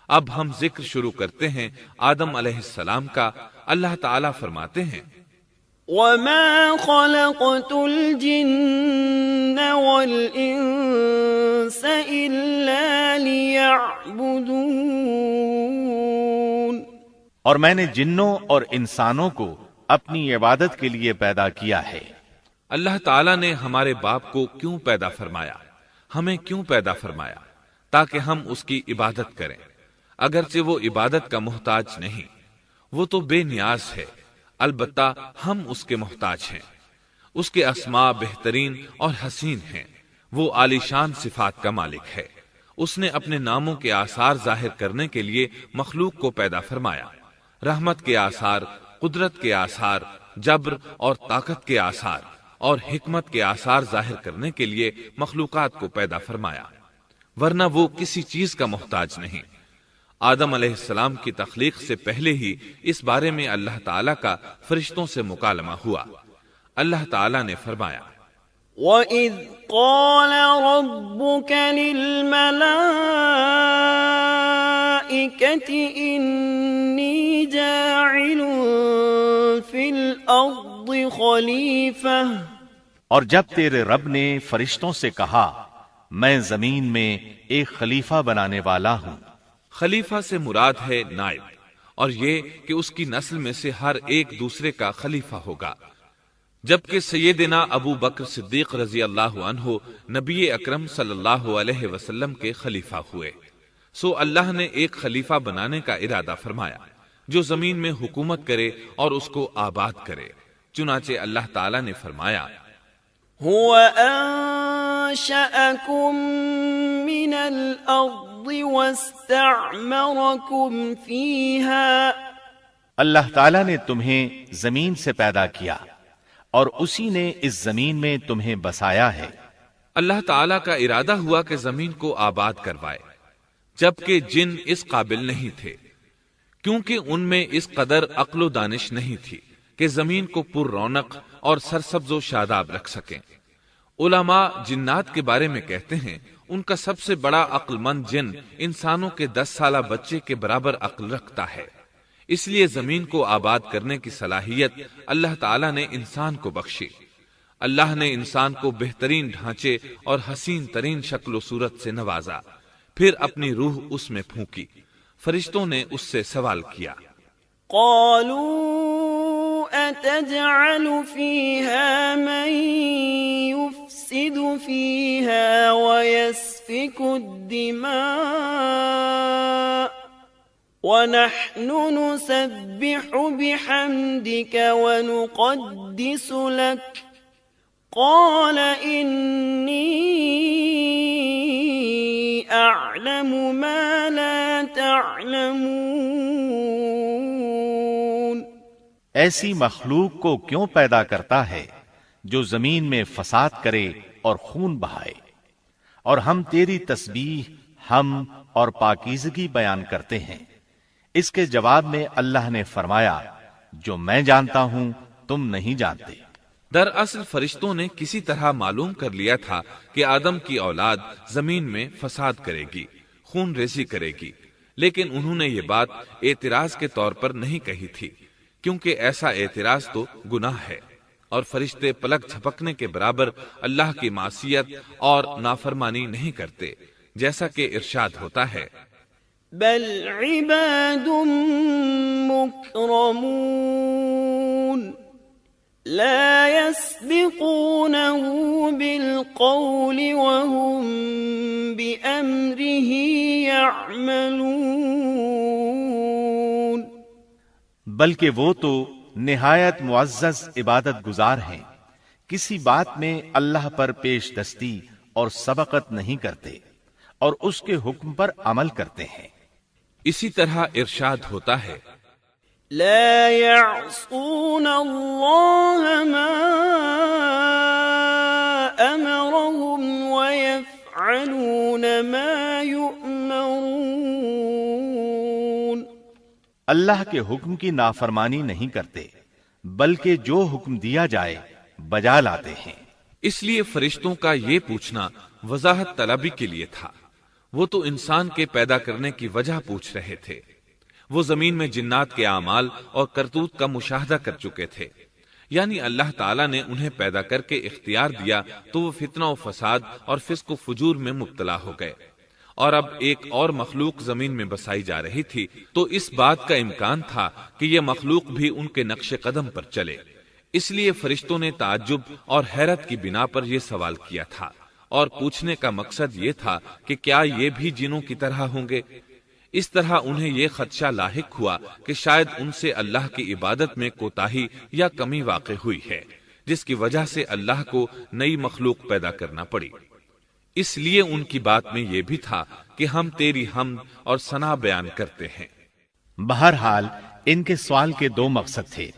اب ہم ذکر شروع کرتے ہیں آدم علیہ السلام کا۔ اللہ تعالیٰ فرماتے ہیں وَمَا خَلَقْتُ الْجِنَّ وَالْإِنسَ إِلَّا لِيَعْبُدُونَ، اور میں نے جنوں اور انسانوں کو اپنی عبادت کے لیے پیدا کیا ہے۔ اللہ تعالیٰ نے ہمارے باپ کو کیوں پیدا فرمایا، ہمیں کیوں پیدا فرمایا؟ تاکہ ہم اس کی عبادت کریں، اگرچہ وہ عبادت کا محتاج نہیں، وہ تو بے نیاز ہے، البتہ ہم اس کے محتاج ہیں۔ اس کے اسماء بہترین اور حسین ہیں، وہ عالی شان صفات کا مالک ہے۔ اس نے اپنے ناموں کے آثار ظاہر کرنے کے لیے مخلوق کو پیدا فرمایا، رحمت کے آثار، قدرت کے آثار، جبر اور طاقت کے آثار اور حکمت کے آثار ظاہر کرنے کے لیے مخلوقات کو پیدا فرمایا، ورنہ وہ کسی چیز کا محتاج نہیں۔ آدم علیہ السلام کی تخلیق سے پہلے ہی اس بارے میں اللہ تعالیٰ کا فرشتوں سے مکالمہ ہوا۔ اللہ تعالیٰ نے فرمایا وَإِذْ قَالَ رَبُّكَ لِلْمَلَائِكَةِ إِنِّي جَاعِلٌ فِي الْأَرْضِ خَلِيفَةً، اور جب تیرے رب نے فرشتوں سے کہا میں زمین میں ایک خلیفہ بنانے والا ہوں۔ خلیفہ سے مراد ہے نائب، اور یہ کہ اس کی نسل میں سے ہر ایک دوسرے کا خلیفہ ہوگا۔ جبکہ سیدنا ابو بکر صدیق رضی اللہ عنہ نبی اکرم صلی اللہ علیہ وسلم کے خلیفہ ہوئے، سو اللہ نے ایک خلیفہ بنانے کا ارادہ فرمایا جو زمین میں حکومت کرے اور اس کو آباد کرے۔ چنانچہ اللہ تعالیٰ نے فرمایا هو أنشأكم من الأرض واستعمركم فيها، اللہ تعالیٰ نے تمہیں زمین سے پیدا کیا اور اسی نے اس زمین میں تمہیں بسایا ہے۔ اللہ تعالیٰ کا ارادہ ہوا کہ زمین کو آباد کروائے، جبکہ جن اس قابل نہیں تھے، کیونکہ ان میں اس قدر عقل و دانش نہیں تھی کہ زمین کو پر رونق اور سرسبز و شاداب رکھ سکیں۔ علماء جنات کے بارے میں کہتے ہیں ان کا سب سے بڑا عقل مند جن انسانوں کے 10 سالہ بچے کے برابر عقل رکھتا ہے، اس لیے زمین کو آباد کرنے کی صلاحیت اللہ تعالیٰ نے انسان کو بخشی۔ اللہ نے انسان کو بہترین ڈھانچے اور حسین ترین شکل و صورت سے نوازا، پھر اپنی روح اس میں پھونکی۔ فرشتوں نے اس سے سوال کیا قالوا أتجعل فيها من يفسد فيها ويسفك الدماء ونحن نسبح بحمدك ونقدس لك قال إني أعلم ما لا تعلمون، ایسی مخلوق کو کیوں پیدا کرتا ہے جو زمین میں فساد کرے اور خون بہائے، اور ہم تیری تسبیح، حمد اور پاکیزگی بیان کرتے ہیں۔ اس کے جواب میں اللہ نے فرمایا جو میں جانتا ہوں تم نہیں جانتے۔ دراصل فرشتوں نے کسی طرح معلوم کر لیا تھا کہ آدم کی اولاد زمین میں فساد کرے گی، خون ریزی کرے گی، لیکن انہوں نے یہ بات اعتراض کے طور پر نہیں کہی تھی، کیونکہ ایسا اعتراض تو گناہ ہے، اور فرشتے پلک جھپکنے کے برابر اللہ کی معصیت اور نافرمانی نہیں کرتے، جیسا کہ ارشاد ہوتا ہے بل عباد مکرمون لا يسبقونه بالقول وهم بأمره يعملون، بلکہ وہ تو نہایت معزز عبادت گزار ہیں، کسی بات میں اللہ پر پیش دستی اور سبقت نہیں کرتے اور اس کے حکم پر عمل کرتے ہیں۔ اسی طرح ارشاد ہوتا ہے لا يعصون اللہ ما امرهم ويفعلون ما يؤمرون، اللہ کے حکم کی نافرمانی نہیں کرتے بلکہ جو حکم دیا جائے بجا لاتے ہیں۔ اس لیے فرشتوں کا یہ پوچھنا وضاحت طلبی کے لیے تھا۔ وہ تو انسان کے پیدا کرنے کی وجہ پوچھ رہے تھے۔ وہ زمین میں جنات کے اعمال اور کرتوت کا مشاہدہ کر چکے تھے، یعنی اللہ تعالیٰ نے انہیں پیدا کر کے اختیار دیا تو وہ فتنہ و فساد اور فسق و فجور میں مبتلا ہو گئے، اور اب ایک اور مخلوق زمین میں بسائی جا رہی تھی، تو اس بات کا امکان تھا کہ یہ مخلوق بھی ان کے نقش قدم پر چلے۔ اس لیے فرشتوں نے تعجب اور حیرت کی بنا پر یہ سوال کیا تھا، اور پوچھنے کا مقصد یہ تھا کہ کیا یہ بھی جنوں کی طرح ہوں گے؟ اس طرح انہیں یہ خدشہ لاحق ہوا کہ شاید ان سے اللہ کی عبادت میں کوتاہی یا کمی واقع ہوئی ہے، جس کی وجہ سے اللہ کو نئی مخلوق پیدا کرنا پڑی۔ اس لیے ان کی بات میں یہ بھی تھا کہ ہم تیری حمد اور ثنا بیان کرتے ہیں۔ بہرحال ان کے سوال کے دو مقصد تھے۔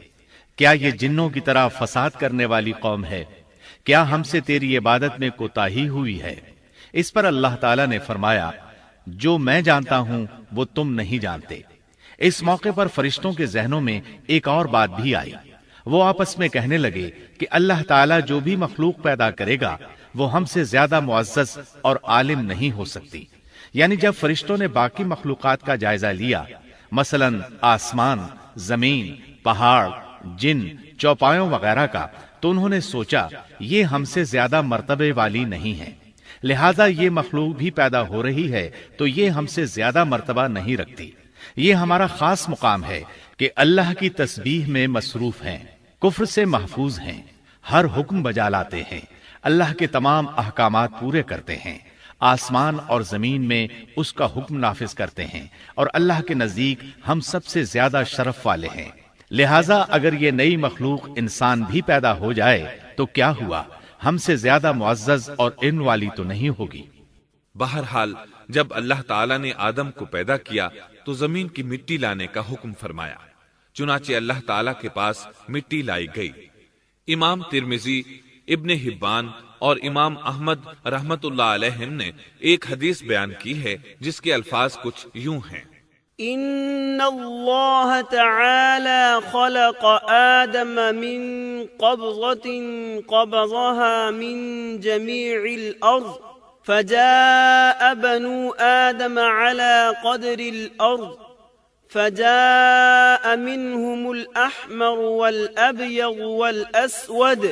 کیا یہ جنوں کی طرح فساد کرنے والی قوم ہے؟ کیا ہم سے تیری عبادت میں کوتاہی ہوئی ہے؟ اس پر اللہ تعالیٰ نے فرمایا، جو میں جانتا ہوں وہ تم نہیں جانتے۔ اس موقع پر فرشتوں کے ذہنوں میں ایک اور بات بھی آئی۔ وہ آپس میں کہنے لگے کہ اللہ تعالیٰ جو بھی مخلوق پیدا کرے گا وہ ہم سے زیادہ معزز اور عالم نہیں ہو سکتی۔ یعنی جب فرشتوں نے باقی مخلوقات کا جائزہ لیا، مثلا آسمان، زمین، پہاڑ، جن، چوپایوں وغیرہ کا، تو انہوں نے سوچا یہ ہم سے زیادہ مرتبے والی نہیں ہے، لہذا یہ مخلوق بھی پیدا ہو رہی ہے تو یہ ہم سے زیادہ مرتبہ نہیں رکھتی۔ یہ ہمارا خاص مقام ہے کہ اللہ کی تسبیح میں مصروف ہیں، کفر سے محفوظ ہیں، ہر حکم بجا لاتے ہیں، اللہ کے تمام احکامات پورے کرتے ہیں، آسمان اور زمین میں اس کا حکم نافذ کرتے ہیں، اور اللہ کے نزدیک ہم سب سے زیادہ شرف والے ہیں۔ لہذا اگر یہ نئی مخلوق انسان بھی پیدا ہو جائے تو کیا ہوا، ہم سے زیادہ معزز اور علم والی تو نہیں ہوگی۔ بہرحال جب اللہ تعالیٰ نے آدم کو پیدا کیا تو زمین کی مٹی لانے کا حکم فرمایا، چنانچہ اللہ تعالیٰ کے پاس مٹی لائی گئی۔ امام ترمذی، ابن حبان اور امام احمد رحمت اللہ علیہم نے ایک حدیث بیان کی ہے جس کے الفاظ کچھ یوں ہیں: إن الله تعالى خلق آدم من قبضة قبضها من جميع الأرض فجاء بنو آدم على قدر الأرض فجاء منهم الأحمر والأبيض والأسود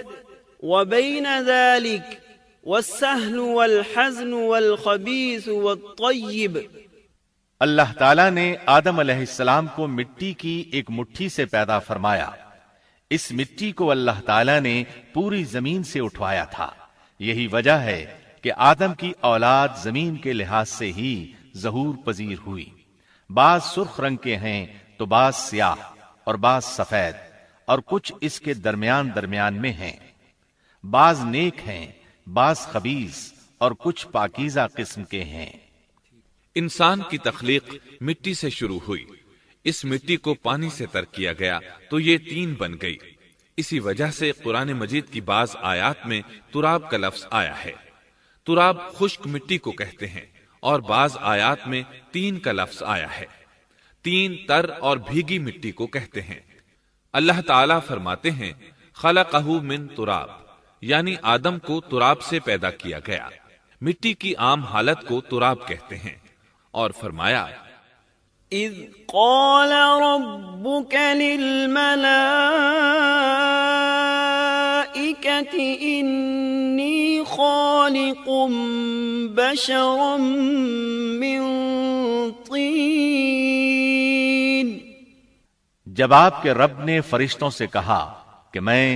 وبين ذلك والسهل والحزن والخبيث والطيب۔ اللہ تعالیٰ نے آدم علیہ السلام کو مٹی کی ایک مٹھی سے پیدا فرمایا۔ اس مٹی کو اللہ تعالیٰ نے پوری زمین سے اٹھوایا تھا۔ یہی وجہ ہے کہ آدم کی اولاد زمین کے لحاظ سے ہی ظہور پذیر ہوئی۔ بعض سرخ رنگ کے ہیں تو بعض سیاہ اور بعض سفید، اور کچھ اس کے درمیان میں ہیں۔ بعض نیک ہیں، بعض خبیث، اور کچھ پاکیزہ قسم کے ہیں۔ انسان کی تخلیق مٹی سے شروع ہوئی، اس مٹی کو پانی سے تر کیا گیا تو یہ تین بن گئی۔ اسی وجہ سے قرآن مجید کی بعض آیات میں تراب کا لفظ آیا ہے۔ تراب خشک مٹی کو کہتے ہیں، اور بعض آیات میں تین کا لفظ آیا ہے۔ تین تر اور بھیگی مٹی کو کہتے ہیں۔ اللہ تعالیٰ فرماتے ہیں خلقہ من تراب، یعنی آدم کو تراب سے پیدا کیا گیا۔ مٹی کی عام حالت کو تراب کہتے ہیں، اور فرمایا إذ قال ربك للملائكة إني خالق بشرا من طين۔ جب آپ کے رب نے فرشتوں سے کہا کہ میں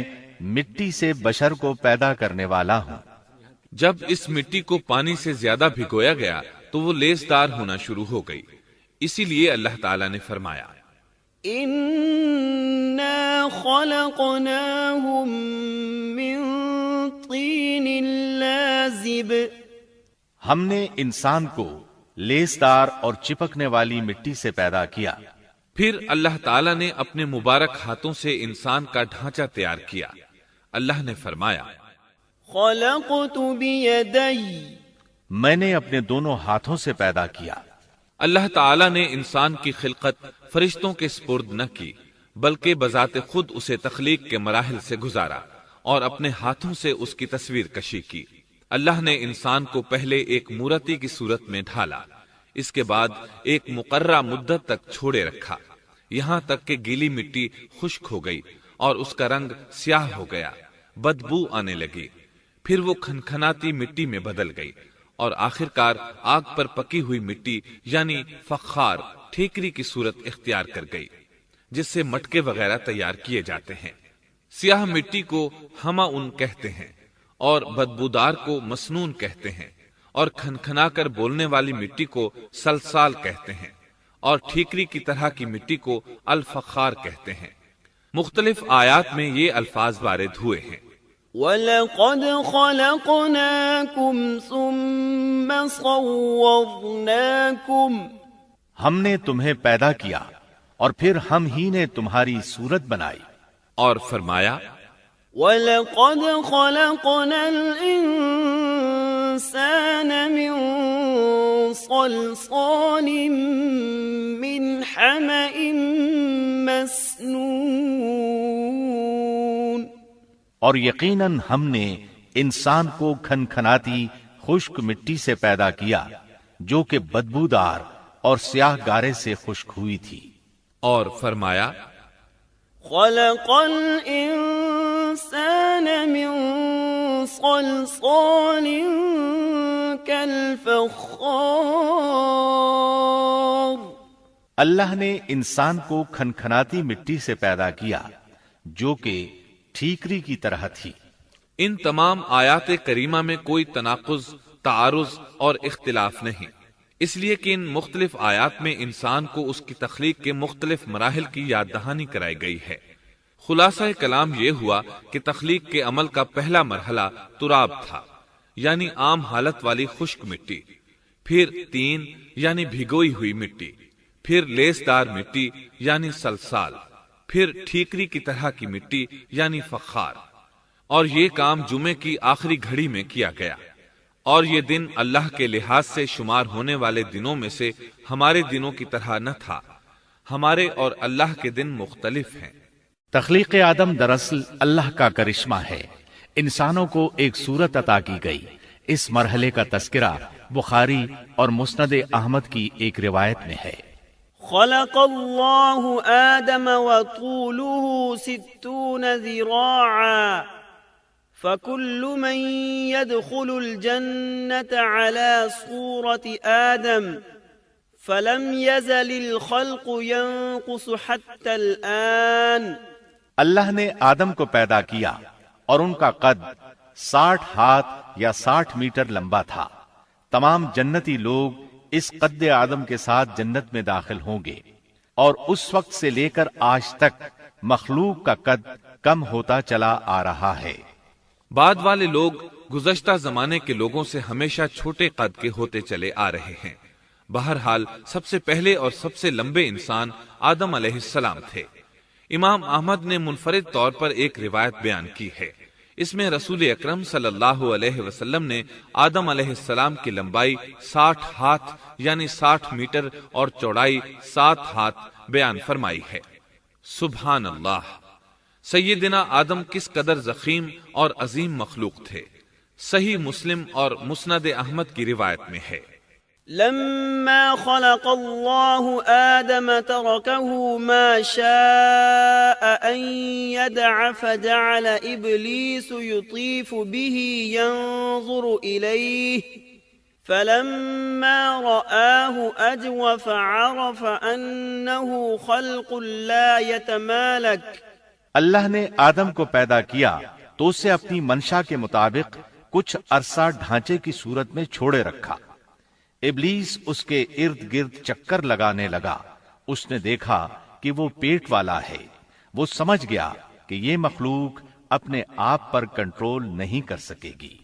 مٹی سے بشر کو پیدا کرنے والا ہوں۔ جب اس مٹی کو پانی سے زیادہ بھگویا گیا تو وہ لیسدار ہونا شروع ہو گئی، اسی لیے اللہ تعالیٰ نے فرمایا إِنَّا خَلَقْنَاهُم مِّن طِينٍ لَازِبٍ، ہم نے انسان کو لیسدار اور چپکنے والی مٹی سے پیدا کیا۔ پھر اللہ تعالیٰ نے اپنے مبارک ہاتھوں سے انسان کا ڈھانچہ تیار کیا۔ اللہ نے فرمایا خَلَقْتُ بِيَدَيَّ، میں نے اپنے دونوں ہاتھوں سے پیدا کیا۔ اللہ تعالیٰ نے انسان کی خلقت فرشتوں کے سپرد نہ کی، بلکہ بذات خود اسے تخلیق کے مراحل سے گزارا اور اپنے ہاتھوں سے اس کی تصویر کشی کی۔ اللہ نے انسان کو پہلے ایک مورتی کی صورت میں ڈھالا، اس کے بعد ایک مقررہ مدت تک چھوڑے رکھا، یہاں تک کہ گیلی مٹی خشک ہو گئی اور اس کا رنگ سیاہ ہو گیا، بدبو آنے لگی، پھر وہ کھنکھناتی مٹی میں بدل گئی اور آخرکار آگ پر پکی ہوئی مٹی یعنی فخار ٹھیکری کی صورت اختیار کر گئی، جس سے مٹکے وغیرہ تیار کیے جاتے ہیں۔ سیاہ مٹی کو ہما ان کہتے ہیں اور بدبودار کو مسنون کہتے ہیں، اور کھنکھنا کر بولنے والی مٹی کو سلسال کہتے ہیں، اور ٹھیکری کی طرح کی مٹی کو الفخار کہتے ہیں۔ مختلف آیات میں یہ الفاظ وارد ہوئے ہیں۔ وَلَقَدْ خَلَقْنَاكُمْ ثُمَّ صَوَّرْنَاكُمْ، ہم نے تمہیں پیدا کیا اور پھر ہم ہی نے تمہاری صورت بنائی۔ اور فرمایا وَلَقَدْ خَلَقْنَا الْإِنسَانَ مِنْ صَلْصَالٍ مِنْ حَمَإٍ مَسْنُونٍ، اور یقیناً ہم نے انسان کو کھنکھناتی خشک مٹی سے پیدا کیا جو کہ بدبودار اور سیاہ گارے سے خشک ہوئی تھی۔ اور فرمایا خلق الانسان من صلصال كالفخار، اللہ نے انسان کو کھنکھناتی مٹی سے پیدا کیا جو کہ ٹھیکری کی طرح تھی۔ ان تمام آیات کریمہ میں کوئی تناقض، تعارض اور اختلاف نہیں، اس لیے کہ ان مختلف آیات میں انسان کو اس کی تخلیق کے مختلف مراحل کی یاد دہانی کرائی گئی ہے۔ خلاصہ کلام یہ ہوا کہ تخلیق کے عمل کا پہلا مرحلہ تراب تھا، یعنی عام حالت والی خشک مٹی، پھر تین یعنی بھگوئی ہوئی مٹی، پھر لیسدار مٹی یعنی سلسال، پھر ٹھیکری کی طرح کی مٹی یعنی فخار، اور یہ کام جمعے کی آخری گھڑی میں کیا گیا۔ اور یہ دن اللہ کے لحاظ سے شمار ہونے والے دنوں میں سے ہمارے دنوں کی طرح نہ تھا، ہمارے اور اللہ کے دن مختلف ہیں۔ تخلیق آدم دراصل اللہ کا کرشمہ ہے، انسانوں کو ایک صورت عطا کی گئی۔ اس مرحلے کا تذکرہ بخاری اور مسند احمد کی ایک روایت میں ہے۔ خلق اللہ آدم وطوله 60 ذراعا فكل من يدخل الجنة على صورة آدم فلم يزل الخلق ينقص حتى الآن۔ اللہ نے آدم کو پیدا کیا اور ان کا قد 60 ہاتھ یا 60 میٹر لمبا تھا۔ تمام جنتی لوگ اس قد آدم کے ساتھ جنت میں داخل ہوں گے، اور اس وقت سے لے کر آج تک مخلوق کا قد کم ہوتا چلا آ رہا ہے۔ بعد والے لوگ گزشتہ زمانے کے لوگوں سے ہمیشہ چھوٹے قد کے ہوتے چلے آ رہے ہیں۔ بہرحال سب سے پہلے اور سب سے لمبے انسان آدم علیہ السلام تھے۔ امام احمد نے منفرد طور پر ایک روایت بیان کی ہے، اس میں رسول اکرم صلی اللہ علیہ وسلم نے آدم علیہ السلام کی لمبائی 60 ہاتھ یعنی 60 میٹر اور چوڑائی 7 ہاتھ بیان فرمائی ہے۔ سبحان اللہ! سیدنا آدم کس قدر ضخیم اور عظیم مخلوق تھے۔ صحیح مسلم اور مسند احمد کی روایت میں ہے، لما خلق الله آدم تركه ما شاء أن يدع فجعل إبليس يطيف به ينظر إليه فلما رآه أجوف عرف أنه خلق لا يتمالك۔ اللہ نے آدم کو پیدا کیا تو اسے اپنی منشا کے مطابق کچھ عرصہ ڈھانچے کی صورت میں چھوڑے رکھا۔ ابلیس اس کے ارد گرد چکر لگانے لگا، اس نے دیکھا کہ وہ پیٹ والا ہے۔ وہ سمجھ گیا کہ یہ مخلوق اپنے آپ پر کنٹرول نہیں کر سکے گی۔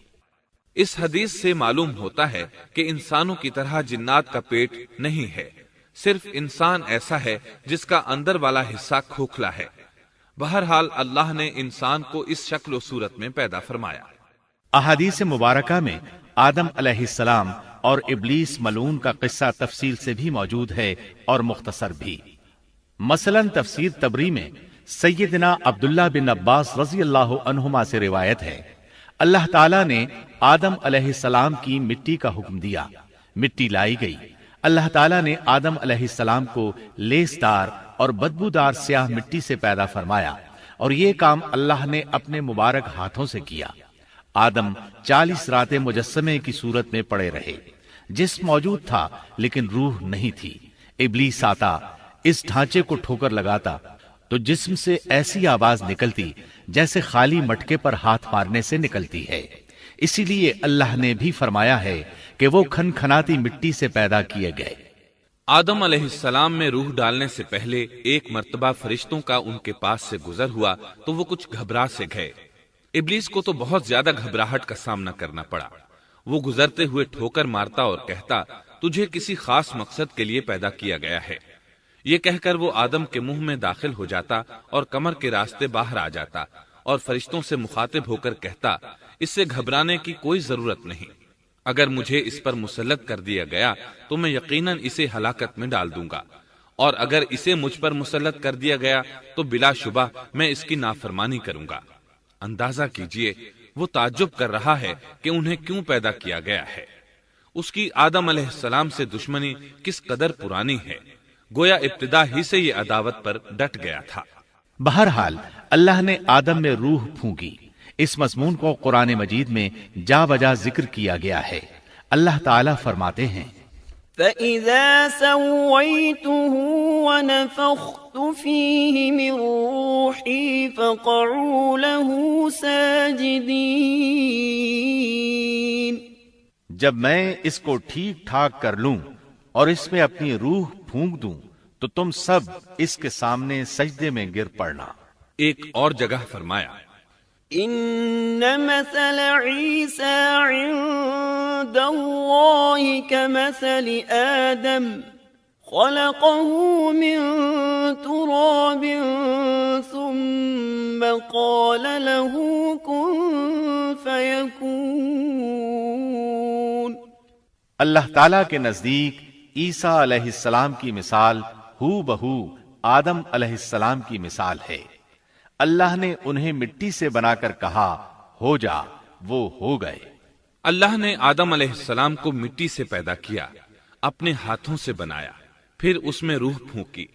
اس حدیث سے معلوم ہوتا ہے کہ انسانوں کی طرح جنات کا پیٹ نہیں ہے، صرف انسان ایسا ہے جس کا اندر والا حصہ کھوکھلا ہے۔ بہرحال اللہ نے انسان کو اس شکل و صورت میں پیدا فرمایا۔ احادیث مبارکہ میں آدم علیہ السلام اور ابلیس ملعون کا قصہ تفصیل سے بھی موجود ہے اور مختصر بھی۔ مثلا تفسیر تبری میں سیدنا عبداللہ بن عباس رضی اللہ عنہما سے روایت ہے، اللہ تعالیٰ نے آدم علیہ السلام کی مٹی کا حکم دیا، مٹی لائی گئی۔ اللہ تعالیٰ نے آدم علیہ السلام کو لیسدار اور بدبودار سیاہ مٹی سے پیدا فرمایا، اور یہ کام اللہ نے اپنے مبارک ہاتھوں سے کیا۔ آدم 40 راتیں مجسمے کی صورت میں پڑے رہے، جسم موجود تھا لیکن روح نہیں تھی۔ ابلیس آتا، اس ڈھانچے کو ٹھوکر لگاتا تو جسم سے ایسی آواز نکلتی جیسے خالی مٹکے پر ہاتھ مارنے سے نکلتی ہے۔ اسی لیے اللہ نے بھی فرمایا ہے کہ وہ کھنکھناتی مٹی سے پیدا کیے گئے۔ آدم علیہ السلام میں روح ڈالنے سے پہلے ایک مرتبہ فرشتوں کا ان کے پاس سے گزر ہوا تو وہ کچھ گھبرا سے گئے۔ ابلیس کو تو بہت زیادہ گھبراہٹ کا سامنا کرنا پڑا۔ وہ گزرتے ہوئے ٹھوکر مارتا اور کہتا، تجھے کسی خاص مقصد کے لیے پیدا کیا گیا ہے۔ یہ کہہ کر وہ آدم کے منہ میں داخل ہو جاتا اور کمر کے راستے باہر آ جاتا اور فرشتوں سے مخاطب ہو کر کہتا، اس سے گھبرانے کی کوئی ضرورت نہیں۔ اگر مجھے اس پر مسلط کر دیا گیا تو میں یقیناً اسے ہلاکت میں ڈال دوں گا، اور اگر اسے مجھ پر مسلط کر دیا گیا تو بلا شبہ میں اس کی نافرمانی کروں گا۔ اندازہ کیجئے وہ تعجب کر رہا ہے کہ انہیں کیوں پیدا کیا گیا ہے۔ اس کی آدم علیہ السلام سے دشمنی کس قدر پرانی ہے، گویا ابتدا ہی سے یہ عداوت پر ڈٹ گیا تھا۔ بہرحال اللہ نے آدم میں روح پھونکی۔ اس مضمون کو قرآن مجید میں جا بجا ذکر کیا گیا ہے۔ اللہ تعالیٰ فرماتے ہیں، فَإِذَا سَوَّيْتُهُ وَنَفَخْتُ فِيهِ مِن رُّوحِي فَقَعُوا لَهُ سَاجِدِينَ۔ جب میں اس کو ٹھیک ٹھاک کر لوں اور اس میں اپنی روح پھونک دوں تو تم سب اس کے سامنے سجدے میں گر پڑنا۔ ایک اور جگہ فرمایا، إن مثل عيسى عند الله كمثل آدم خلقه من تراب ثم قال له كن فيكون۔ اللہ تعالیٰ کے نزدیک عیسیٰ علیہ السلام کی مثال ہو بہو آدم علیہ السلام کی مثال ہے۔ اللہ نے انہیں مٹی سے بنا کر کہا ہو جا، وہ ہو گئے۔ اللہ نے آدم علیہ السلام کو مٹی سے پیدا کیا، اپنے ہاتھوں سے بنایا، پھر اس میں روح پھونکی۔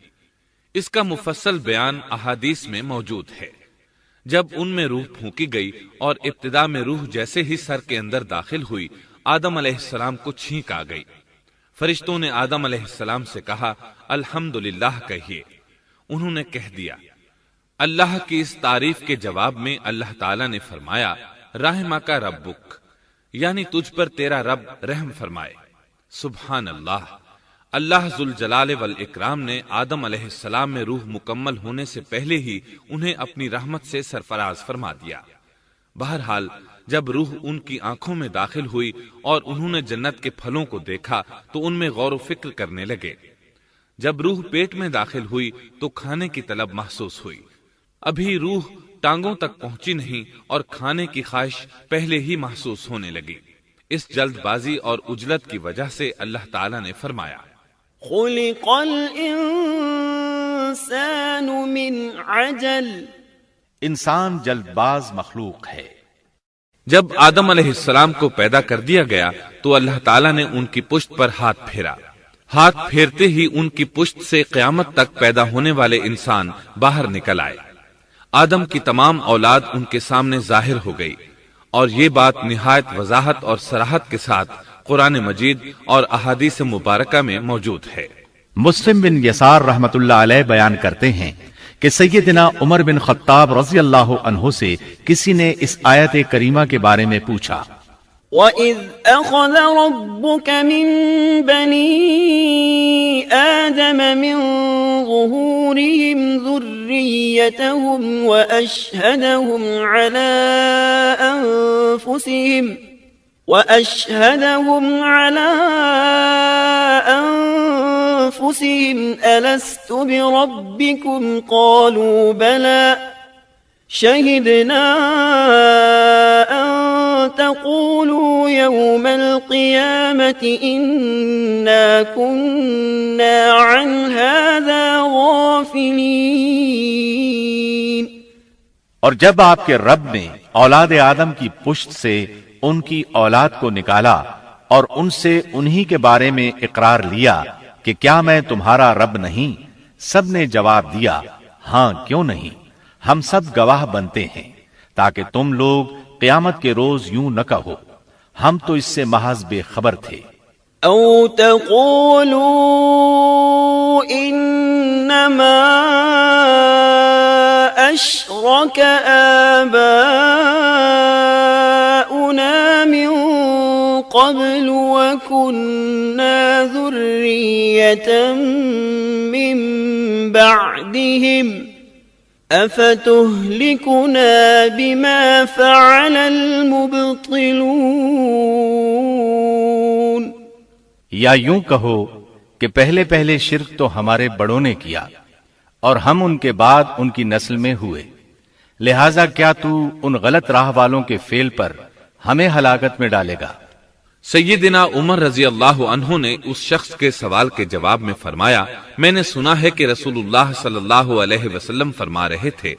اس کا مفصل بیان احادیث میں موجود ہے۔ جب ان میں روح پھونکی گئی اور ابتدا میں روح جیسے ہی سر کے اندر داخل ہوئی، آدم علیہ السلام کو چھینک آ گئی۔ فرشتوں نے آدم علیہ السلام سے کہا، الحمدللہ کہیے۔ انہوں نے کہہ دیا۔ اللہ کی اس تعریف کے جواب میں اللہ تعالیٰ نے فرمایا، رحمک ربک، یعنی تجھ پر تیرا رب رحم فرمائے۔ سبحان اللہ، اللہ ذوالجلال والاکرام نے آدم علیہ السلام میں روح مکمل ہونے سے پہلے ہی انہیں اپنی رحمت سے سرفراز فرما دیا۔ بہرحال جب روح ان کی آنکھوں میں داخل ہوئی اور انہوں نے جنت کے پھلوں کو دیکھا تو ان میں غور و فکر کرنے لگے۔ جب روح پیٹ میں داخل ہوئی تو کھانے کی طلب محسوس ہوئی۔ ابھی روح ٹانگوں تک پہنچی نہیں اور کھانے کی خواہش پہلے ہی محسوس ہونے لگی۔ اس جلد بازی اور عجلت کی وجہ سے اللہ تعالیٰ نے فرمایا، خلق الانسان من عجل۔ انسان جلد باز مخلوق ہے۔ جب آدم علیہ السلام کو پیدا کر دیا گیا تو اللہ تعالیٰ نے ان کی پشت پر ہاتھ پھیرا۔ ہاتھ پھیرتے ہی ان کی پشت سے قیامت تک پیدا ہونے والے انسان باہر نکل آئے۔ آدم کی تمام اولاد ان کے سامنے ظاہر ہو گئی، اور یہ بات نہایت وضاحت اور صراحت کے ساتھ قرآن مجید اور احادیث مبارکہ میں موجود ہے۔ مسلم بن یسار رحمت اللہ علیہ بیان کرتے ہیں کہ سیدنا عمر بن خطاب رضی اللہ عنہ سے کسی نے اس آیت کریمہ کے بارے میں پوچھا، وَإِذْ أَخَذَ رَبُّكَ مِن بَنِي آدَمَ مِن ظُهُورِهِمْ ذُرِّيَّتَهُمْ وَأَشْهَدَهُمْ عَلَىٰ أَنفُسِهِمْ أَلَسْتُ بِرَبِّكُمْ قَالُوا بَلَىٰ شَهِدْنَا أَن تَقُولُوا يَوْمَ الْقِيَامَةِ إِنَّا كُنَّا عَنْ هَٰذَا غَافِلِينَ۔ اور جب آپ کے رب نے اولاد آدم کی پشت سے ان کی اولاد کو نکالا اور ان سے انہی کے بارے میں اقرار لیا کہ کیا میں تمہارا رب نہیں؟ سب نے جواب دیا ہاں کیوں نہیں، ہم سب گواہ بنتے ہیں، تاکہ تم لوگ قیامت کے روز یوں نہ کہو ہم تو اس سے محض بے خبر تھے۔ او تقولوا انما اشرك آباؤنا من قبل وكنا ذرية من بعدهم افتهلكنا بما فعل المبطلون۔ یا یوں کہو کہ پہلے پہلے شرک تو ہمارے بڑوں نے کیا اور ہم ان کے بعد ان کی نسل میں ہوئے، لہذا کیا تو ان غلط راہ والوں کے فعل پر ہمیں ہلاکت میں ڈالے گا؟ سیدنا عمر رضی اللہ عنہ نے اس شخص کے سوال کے جواب میں فرمایا، میں نے سنا ہے کہ رسول اللہ صلی اللہ علیہ وسلم فرما رہے تھے،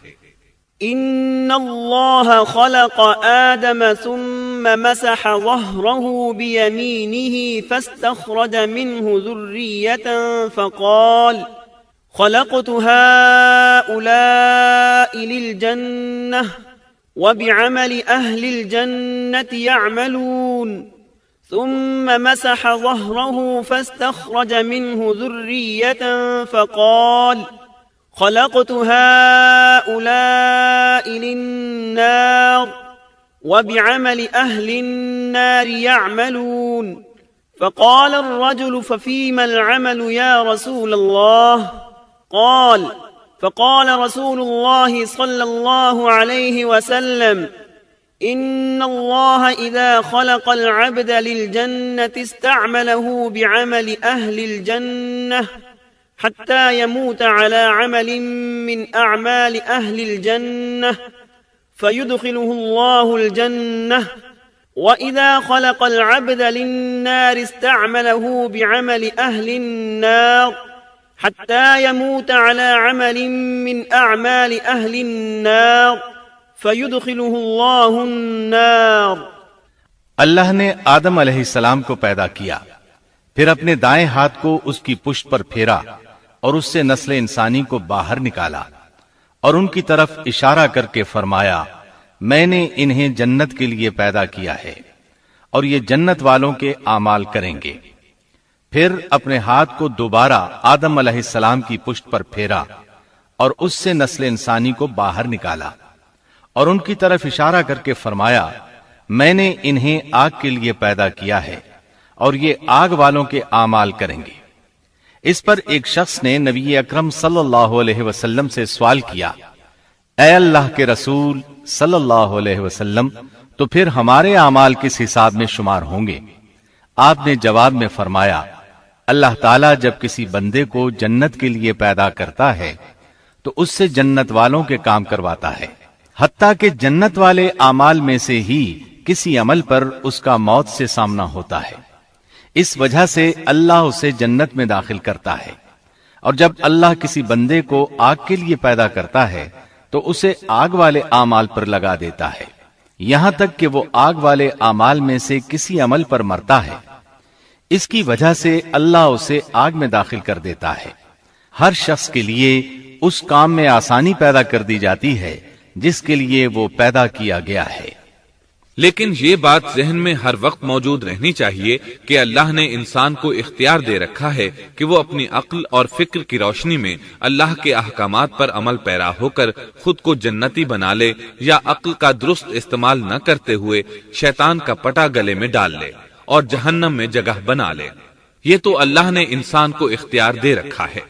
ان اللہ خلق آدم ثم مسح ظهره بيمينه فاستخرج منه ذرية فقال خلقت هؤلاء للجنة وبعمل أهل الجنة يعملون، ثم مسح ظهره فاستخرج منه ذرية فقال خلقت هؤلاء للنار وبعمل أهل النار يعملون، فقال الرجل ففيما العمل يا رسول الله؟ فقال رسول الله صلى الله عليه وسلم إن الله إذا خلق العبد للجنة استعمله بعمل أهل الجنة حتى يموت على عمل من أعمال أهل الجنة فيدخله الله الجنة، وإذا خلق العبد للنار استعمله بعمل أهل النار حتى يموت على عمل من أعمال أهل النار فيدخله الله النار۔ اللہ نے آدم علیہ السلام کو پیدا کیا، پھر اپنے دائیں ہاتھ کو اس کی پشت پر پھیرا اور اس سے نسل انسانی کو باہر نکالا اور ان کی طرف اشارہ کر کے فرمایا میں نے انہیں جنت کے لیے پیدا کیا ہے اور یہ جنت والوں کے اعمال کریں گے۔ پھر اپنے ہاتھ کو دوبارہ آدم علیہ السلام کی پشت پر پھیرا اور اس سے نسل انسانی کو باہر نکالا اور ان کی طرف اشارہ کر کے فرمایا میں نے انہیں آگ کے لیے پیدا کیا ہے اور یہ آگ والوں کے اعمال کریں گے۔ اس پر ایک شخص نے نبی اکرم صلی اللہ علیہ وسلم سے سوال کیا، اے اللہ کے رسول صلی اللہ علیہ وسلم، تو پھر ہمارے اعمال کس حساب میں شمار ہوں گے؟ آپ نے جواب میں فرمایا، اللہ تعالیٰ جب کسی بندے کو جنت کے لیے پیدا کرتا ہے تو اس سے جنت والوں کے کام کرواتا ہے، حتیٰ کہ جنت والے اعمال میں سے ہی کسی عمل پر اس کا موت سے سامنا ہوتا ہے، اس وجہ سے اللہ اسے جنت میں داخل کرتا ہے، اور جب اللہ کسی بندے کو آگ کے لیے پیدا کرتا ہے تو اسے آگ والے اعمال پر لگا دیتا ہے، یہاں تک کہ وہ آگ والے اعمال میں سے کسی عمل پر مرتا ہے، اس کی وجہ سے اللہ اسے آگ میں داخل کر دیتا ہے۔ ہر شخص کے لیے اس کام میں آسانی پیدا کر دی جاتی ہے جس کے لیے وہ پیدا کیا گیا ہے۔ لیکن یہ بات ذہن میں ہر وقت موجود رہنی چاہیے کہ اللہ نے انسان کو اختیار دے رکھا ہے کہ وہ اپنی عقل اور فکر کی روشنی میں اللہ کے احکامات پر عمل پیرا ہو کر خود کو جنتی بنا لے، یا عقل کا درست استعمال نہ کرتے ہوئے شیطان کا پٹا گلے میں ڈال لے اور جہنم میں جگہ بنا لے۔ یہ تو اللہ نے انسان کو اختیار دے رکھا ہے،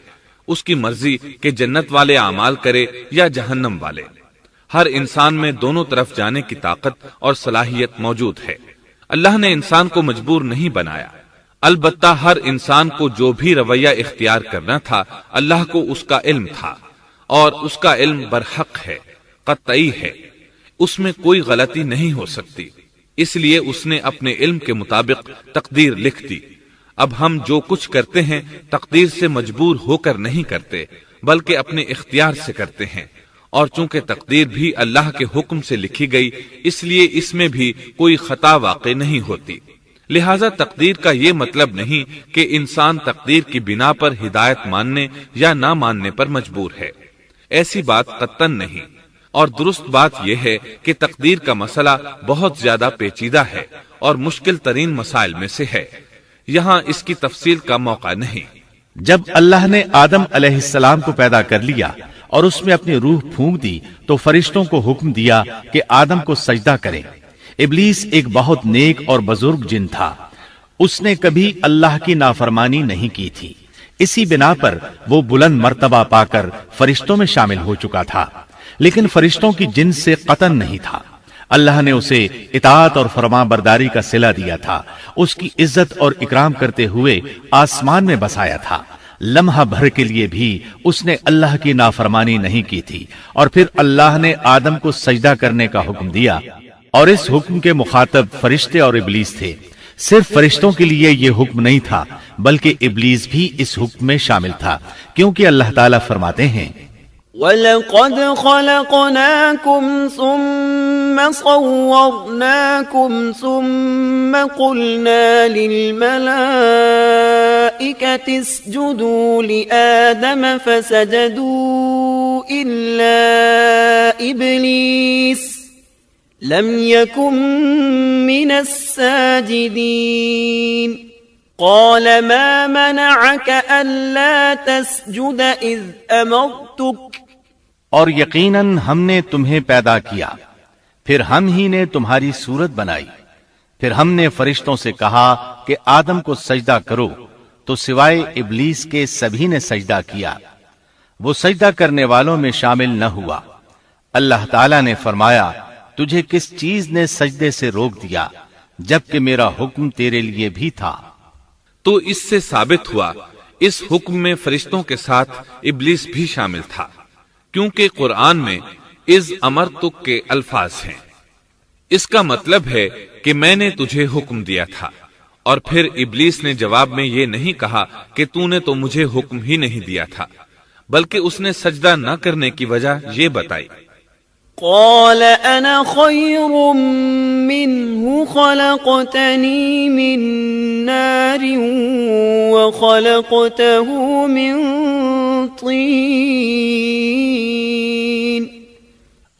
اس کی مرضی کہ جنت والے اعمال کرے یا جہنم والے۔ ہر انسان میں دونوں طرف جانے کی طاقت اور صلاحیت موجود ہے۔ اللہ نے انسان کو مجبور نہیں بنایا، البتہ ہر انسان کو جو بھی رویہ اختیار کرنا تھا اللہ کو اس کا علم تھا، اور اس کا علم برحق ہے، قطعی ہے، اس میں کوئی غلطی نہیں ہو سکتی، اس لیے اس نے اپنے علم کے مطابق تقدیر لکھ دی۔ اب ہم جو کچھ کرتے ہیں تقدیر سے مجبور ہو کر نہیں کرتے، بلکہ اپنے اختیار سے کرتے ہیں، اور چونکہ تقدیر بھی اللہ کے حکم سے لکھی گئی اس لیے اس میں بھی کوئی خطا واقع نہیں ہوتی، لہذا تقدیر کا یہ مطلب نہیں کہ انسان تقدیر کی بنا پر ہدایت ماننے یا نہ ماننے پر مجبور ہے، ایسی بات قطعاً نہیں۔ اور درست بات یہ ہے کہ تقدیر کا مسئلہ بہت زیادہ پیچیدہ ہے اور مشکل ترین مسائل میں سے ہے، یہاں اس کی تفصیل کا موقع نہیں۔ جب اللہ نے آدم علیہ السلام کو پیدا کر لیا اور اس میں اپنی روح پھونک دی تو فرشتوں کو حکم دیا کہ آدم کو سجدہ کریں۔ ابلیس ایک بہت نیک اور بزرگ جن تھا، اس نے کبھی اللہ کی نافرمانی نہیں کی تھی، اسی بنا پر وہ بلند مرتبہ پا کر فرشتوں میں شامل ہو چکا تھا، لیکن فرشتوں کی جنس سے قطعاً نہیں تھا۔ اللہ نے اسے اطاعت اور فرما برداری کا صلہ دیا تھا، اس کی عزت اور اکرام کرتے ہوئے آسمان میں بسایا تھا، لمحہ بھر کے لیے بھی اس نے اللہ کی نافرمانی نہیں کی تھی، اور پھر اللہ نے آدم کو سجدہ کرنے کا حکم دیا، اور اس حکم کے مخاطب فرشتے اور ابلیس تھے۔ صرف فرشتوں کے لیے یہ حکم نہیں تھا بلکہ ابلیس بھی اس حکم میں شامل تھا، کیونکہ اللہ تعالیٰ فرماتے ہیں وَلَقَدْ خَلَقْنَاكُمْ ثُمَّ صَوَّرْنَاكُمْ ثُمَّ قُلْنَا لِلْمَلَائِكَةِ اسْجُدُوا لِآدَمَ فَسَجَدُوا إِلَّا إِبْلِيسَ لَمْ يَكُنْ مِنَ السَّاجِدِينَ قَالَ مَا مَنَعَكَ أَلَّا تَسْجُدَ إِذْ أَمَرْتُكَ اور یقیناً ہم نے تمہیں پیدا کیا، پھر ہم ہی نے تمہاری صورت بنائی، پھر ہم نے فرشتوں سے کہا کہ آدم کو سجدہ کرو، تو سوائے ابلیس کے سبھی نے سجدہ کیا، وہ سجدہ کرنے والوں میں شامل نہ ہوا۔ اللہ تعالیٰ نے فرمایا، تجھے کس چیز نے سجدے سے روک دیا جبکہ میرا حکم تیرے لیے بھی تھا؟ تو اس سے ثابت ہوا اس حکم میں فرشتوں کے ساتھ ابلیس بھی شامل تھا، کیونکہ قرآن میں اذ امرتک کے الفاظ ہیں۔ اس کا مطلب ہے کہ میں نے تجھے حکم دیا تھا، اور پھر ابلیس نے جواب میں یہ نہیں کہا کہ تو نے تو مجھے حکم ہی نہیں دیا تھا، بلکہ اس نے سجدہ نہ کرنے کی وجہ یہ بتائی۔ قال انا خير منه خلقتني من نار وخلقته من طين۔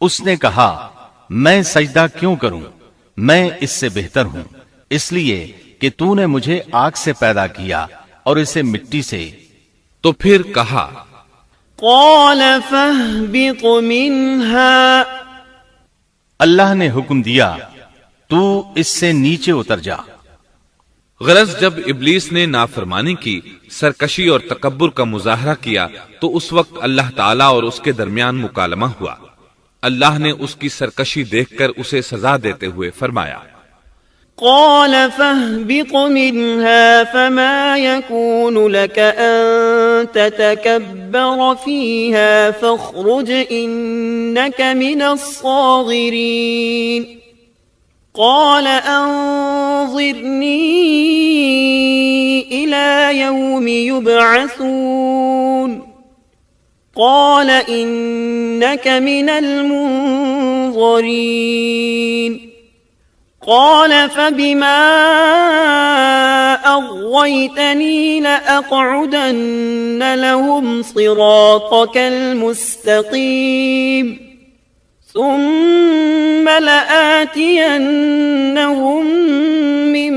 اس نے کہا، میں سجدہ کیوں کروں، میں اس سے بہتر ہوں، اس لیے کہ تو نے مجھے آگ سے پیدا کیا اور اسے مٹی سے۔ تو پھر کہا، قال فاهبط منها، اللہ نے حکم دیا تو اس سے نیچے اتر جا۔ غرض جب ابلیس نے نافرمانی کی، سرکشی اور تکبر کا مظاہرہ کیا، تو اس وقت اللہ تعالیٰ اور اس کے درمیان مکالمہ ہوا۔ اللہ نے اس کی سرکشی دیکھ کر اسے سزا دیتے ہوئے فرمایا، قال فاهبط منها فما يكون لك أن تتكبر فيها فاخرج إنك من الصاغرين قال أنظرني إلى يوم يبعثون قال إنك من المنظرين قال فبما أغويتني لأقعدن لهم صراطك المستقيم ثم لآتينهم من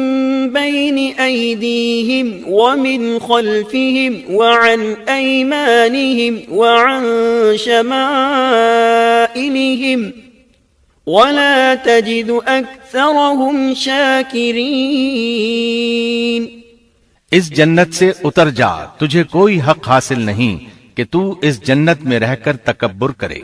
بين أيديهم ومن خلفهم وعن أيمانهم وعن شمائلهم وَلَا تَجِدُ أَكْثَرَهُمْ شَاكِرِينَ۔ اس جنت سے اتر جا، تجھے کوئی حق حاصل نہیں کہ تو اس جنت میں رہ کر تکبر کرے۔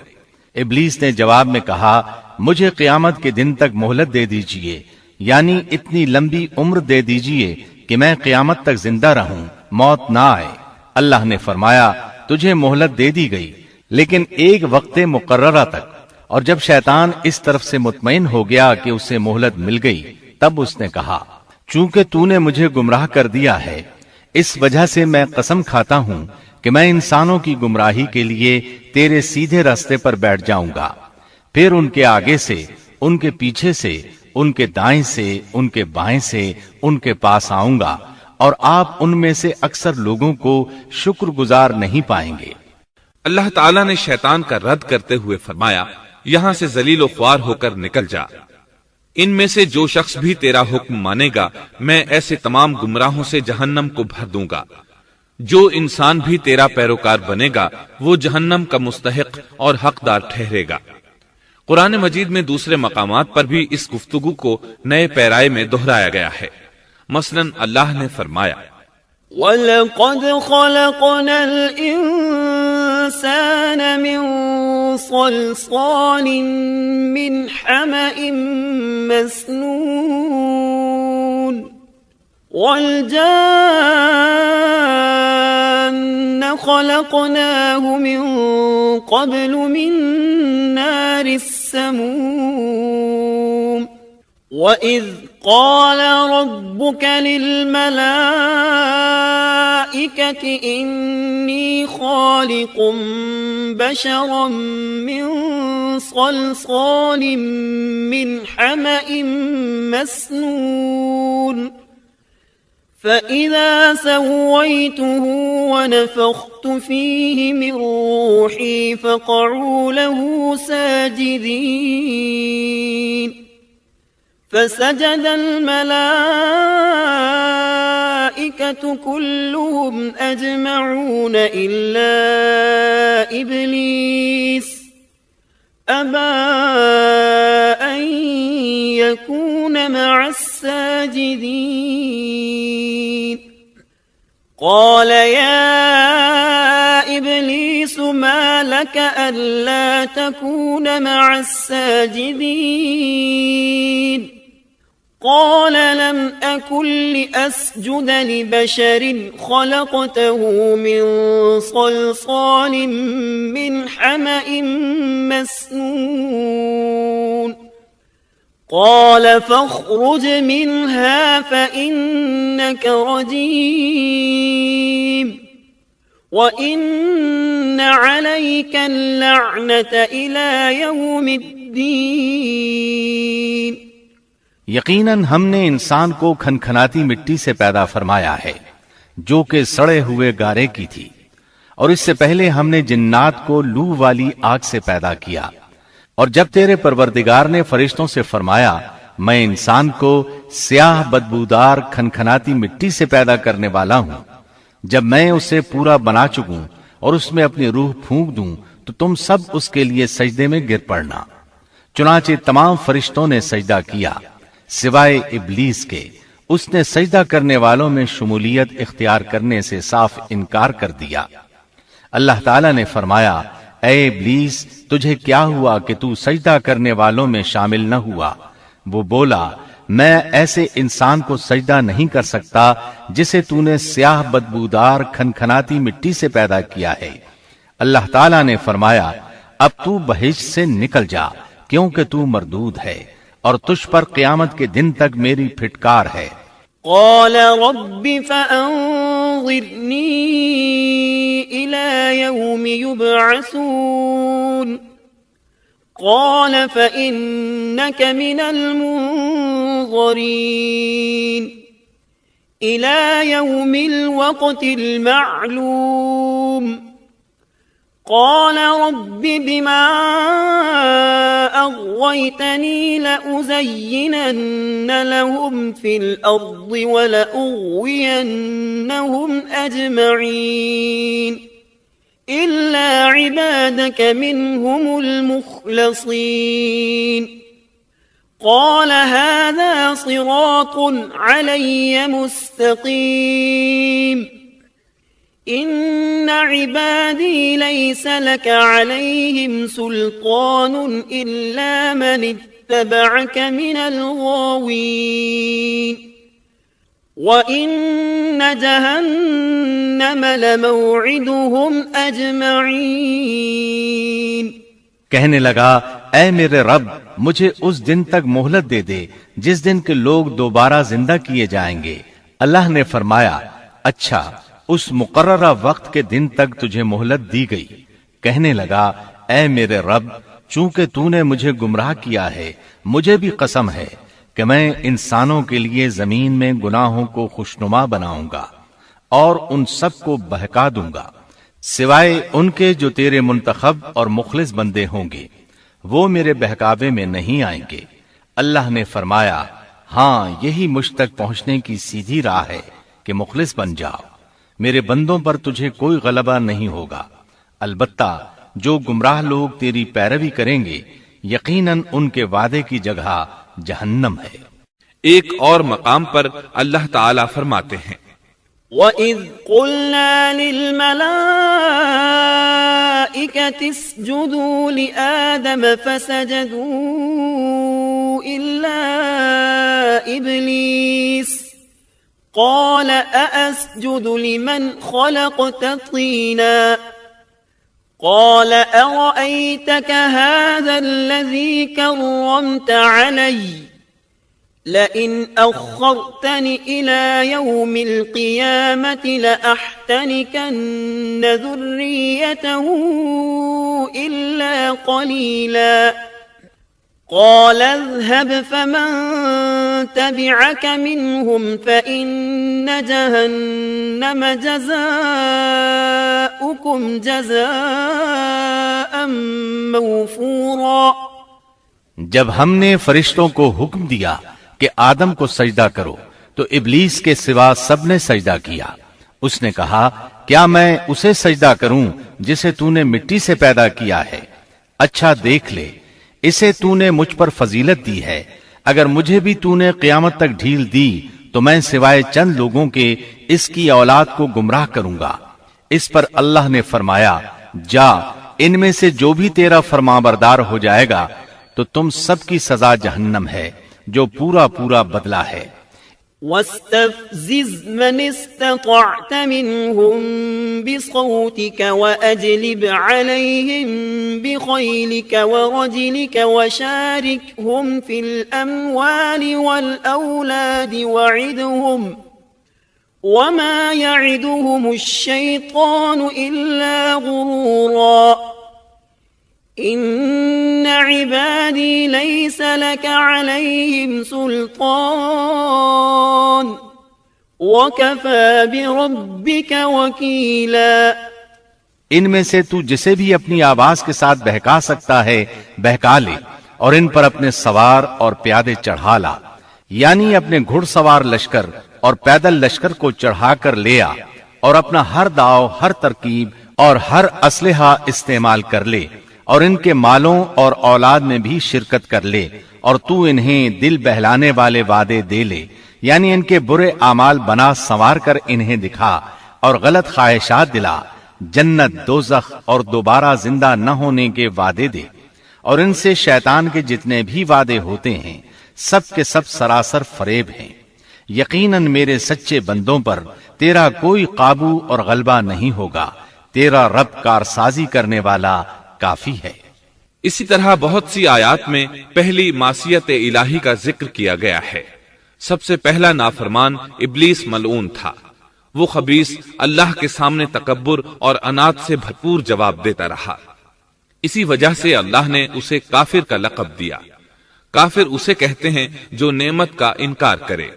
ابلیس نے جواب میں کہا، مجھے قیامت کے دن تک مہلت دے دیجئے، یعنی اتنی لمبی عمر دے دیجئے کہ میں قیامت تک زندہ رہوں، موت نہ آئے۔ اللہ نے فرمایا، تجھے مہلت دے دی گئی، لیکن ایک وقت مقررہ تک۔ اور جب شیطان اس طرف سے مطمئن ہو گیا کہ اسے مہلت مل گئی، تب اس نے کہا، چونکہ تو نے مجھے گمراہ کر دیا ہے، اس وجہ سے میں قسم کھاتا ہوں کہ میں انسانوں کی گمراہی کے لیے تیرے سیدھے راستے پر بیٹھ جاؤں گا، پھر ان کے آگے سے، ان کے پیچھے سے، ان کے دائیں سے، ان کے بائیں سے، ان کے پاس آؤں گا، اور آپ ان میں سے اکثر لوگوں کو شکر گزار نہیں پائیں گے۔ اللہ تعالیٰ نے شیطان کا رد کرتے ہوئے فرمایا، یہاں سے ذلیل و خوار ہو کر نکل جا، ان میں سے جو شخص بھی تیرا حکم مانے گا میں ایسے تمام گمراہوں سے جہنم کو بھر دوں گا۔ جو انسان بھی تیرا پیروکار بنے گا وہ جہنم کا مستحق اور حقدار ٹھہرے گا۔ قرآن مجید میں دوسرے مقامات پر بھی اس گفتگو کو نئے پیرائے میں دہرایا گیا ہے۔ مثلا اللہ نے فرمایا، وَلَقَدْ خَلَقْنَا الْإِنسَانَ مِنْ صَلْصَالٍ مِنْ حَمَإٍ مَسْنُونٍ وَالْجَانَّ خَلَقْنَاهُ مِنْ قَبْلُ مِنْ نَارِ السَّمُومِ وَإِذْ قَالَ رَبُّكَ لِلْمَلَائِكَةِ إِنِّي خَالِقٌ بَشَرًا مِّن صَلْصَالٍ مِّنْ حَمَإٍ مَّسْنُونٍ فَإِذَا سَوَّيْتُهُ وَنَفَخْتُ فِيهِ مِنْ رُوحِي فَقَعُوا لَهُ سَاجِدِينَ فسجد الملائكة كلهم أجمعون إلا إبليس أبى أن يكون مع الساجدين قال يا إبليس ما لك ألا تكون مع الساجدين قال لم أكن لأسجد لبشر خلقته من صلصال من حمأ مسنون قال فاخرج منها فإنك رجيم وَإِنَّ عَلَيْكَ اللَّعْنَةَ إِلَى يَوْمِ الدِّينِ یقیناً ہم نے انسان کو کھنکھناتی مٹی سے پیدا فرمایا ہے جو کہ سڑے ہوئے گارے کی تھی، اور اس سے پہلے ہم نے جنات کو لو والی آگ سے پیدا کیا۔ اور جب تیرے پروردگار نے فرشتوں سے فرمایا میں انسان کو سیاہ بدبودار کھنکھناتی مٹی سے پیدا کرنے والا ہوں، جب میں اسے پورا بنا چکوں اور اس میں اپنی روح پھونک دوں تو تم سب اس کے لیے سجدے میں گر پڑنا۔ چنانچہ تمام فرشتوں نے سجدہ کیا سوائے ابلیس کے، اس نے سجدہ کرنے والوں میں شمولیت اختیار کرنے سے صاف انکار کر دیا۔ اللہ تعالیٰ نے فرمایا اے ابلیس تجھے کیا ہوا کہ تو سجدہ کرنے والوں میں شامل نہ ہوا؟ وہ بولا میں ایسے انسان کو سجدہ نہیں کر سکتا جسے تو نے سیاہ بدبودار کھنکھناتی مٹی سے پیدا کیا ہے۔ اللہ تعالیٰ نے فرمایا اب تو بہشت سے نکل جا کیونکہ تو مردود ہے اور تجھ پر قیامت کے دن تک میری پھٹکار ہے۔ قال رب فأنظرني إلى يوم يبعثون قال فإنك من المنظرين إلى يوم الوقت المعلوم قال رب بما أغويتني لأزينن لهم في الأرض ولأغوينهم أجمعين إلا عبادك منهم المخلصين قال هذا صراط علي مستقيم إن عبادي ليس لك عليهم سلطان إلا من اتبعك من الغاوين وَإِنَّ جَهَنَّمَ لَمَوْعِدُهُمْ أَجْمَعِينَ کہنے لگا اے میرے رب مجھے اس دن تک مہلت دے دے جس دن کے لوگ دوبارہ زندہ کیے جائیں گے۔ اللہ نے فرمایا اچھا اس مقررہ وقت کے دن تک تجھے مہلت دی گئی. کہنے لگا اے میرے رب، چونکہ تو نے مجھے گمراہ کیا ہے، مجھے بھی قسم ہے کہ میں انسانوں کے لیے زمین میں گناہوں کو خوشنما بناؤں گا اور ان سب کو بہکا دوں گا سوائے ان کے جو تیرے منتخب اور مخلص بندے ہوں گے، وہ میرے بہکاوے میں نہیں آئیں گے. اللہ نے فرمایا ہاں یہی مجھ تک پہنچنے کی سیدھی راہ ہے کہ مخلص بن جاؤ، میرے بندوں پر تجھے کوئی غلبہ نہیں ہوگا. البتہ جو گمراہ لوگ تیری پیروی کریں گے یقیناً ان کے وعدے کی جگہ جہنم ہے. ایک اور مقام پر اللہ تعالی فرماتے ہیں وَإِذْ قُلْنَا لِلْمَلَائِكَةِ اسْجُدُوا لِآدَمَ فَسَجَدُوا إِلَّا إِبْلِيسَ قَالَ أَأَسْجُدُ لِمَنْ خَلَقْتَ طِينًا قال أرأيتك هذا الذي كرمت علي لئن أخرتني إلى يوم القيامة لأحتنكن ذريته إلا قليلا قال اذهب فمن تبعك منهم فإن جهنم جزاؤكم جزاء موفورا. جب ہم نے فرشتوں کو حکم دیا کہ آدم کو سجدہ کرو تو ابلیس کے سوا سب نے سجدہ کیا. اس نے کہا کیا میں اسے سجدہ کروں جسے تو نے مٹی سے پیدا کیا ہے؟ اچھا دیکھ لے، اسے تو نے مجھ پر فضیلت دی ہے، اگر مجھے بھی تو نے قیامت تک ڈھیل دی تو میں سوائے چند لوگوں کے اس کی اولاد کو گمراہ کروں گا. اس پر اللہ نے فرمایا جا، ان میں سے جو بھی تیرا فرمانبردار ہو جائے گا تو تم سب کی سزا جہنم ہے جو پورا پورا بدلہ ہے. واستفزز من استطعت منهم بصوتك وأجلب عليهم بخيلك ورجلك وشاركهم في الأموال والأولاد وعدهم وما يعدهم الشيطان إلا غرورا إن عبادي ليس لك عليهم سلطان وكفى بربك وكيلا. ان میں سے تو جسے بھی اپنی آواز کے ساتھ بہکا سکتا ہے بہکا لے، اور ان پر اپنے سوار اور پیادے چڑھا لا، یعنی اپنے گھڑ سوار لشکر اور پیدل لشکر کو چڑھا کر لے آ، اور اپنا ہر داؤ، ہر ترکیب اور ہر اسلحہ استعمال کر لے، اور ان کے مالوں اور اولاد میں بھی شرکت کر لے، اور تو انہیں دل بہلانے والے وعدے دے لے، یعنی ان کے برے اعمال بنا سنوار کر انہیں دکھا اور غلط خواہشات دلا، جنت، دوزخ اور دوبارہ زندہ نہ ہونے کے وعدے دے، اور ان سے شیطان کے جتنے بھی وعدے ہوتے ہیں سب کے سب سراسر فریب ہیں. یقیناً میرے سچے بندوں پر تیرا کوئی قابو اور غلبہ نہیں ہوگا، تیرا رب کارسازی کرنے والا کافی ہے. اسی طرح بہت سی آیات میں پہلی معصیت الہی کا ذکر کیا گیا ہے. سب سے پہلا نافرمان ابلیس ملعون تھا. وہ خبیث اللہ کے سامنے تکبر اور انات سے بھرپور جواب دیتا رہا. اسی وجہ سے اللہ نے اسے کافر کا لقب دیا. کافر اسے کہتے ہیں جو نعمت کا انکار کرے.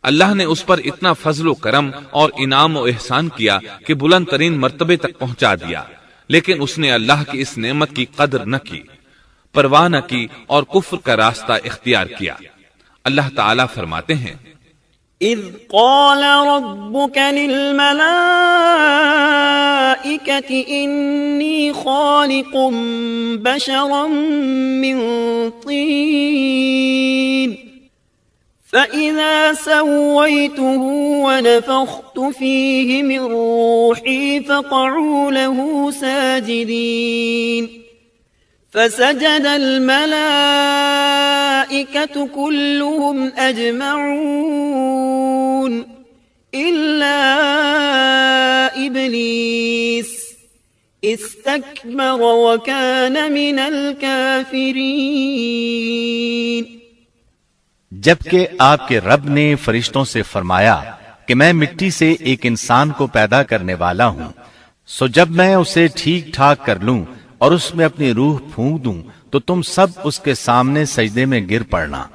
اللہ نے اس پر اتنا فضل و کرم اور انعام و احسان کیا کہ بلند ترین مرتبے تک پہنچا دیا، لیکن اس نے اللہ کی اس نعمت کی قدر نہ کی، پرواہ نہ کی اور کفر کا راستہ اختیار کیا. اللہ تعالیٰ فرماتے ہیں اذ قال ربك للملائكة انی خالق بشرا من طین فإذا سويته ونفخت فيه من روحي فقعوا له ساجدين فسجد الملائكة كلهم أجمعون إلا إبليس استكبر وكان من الكافرين. جبکہ آپ کے رب نے فرشتوں سے فرمایا کہ میں مٹی سے ایک انسان کو پیدا کرنے والا ہوں، سو جب میں اسے ٹھیک ٹھاک کر لوں اور اس میں اپنی روح پھونک دوں تو تم سب اس کے سامنے سجدے میں گر پڑنا۔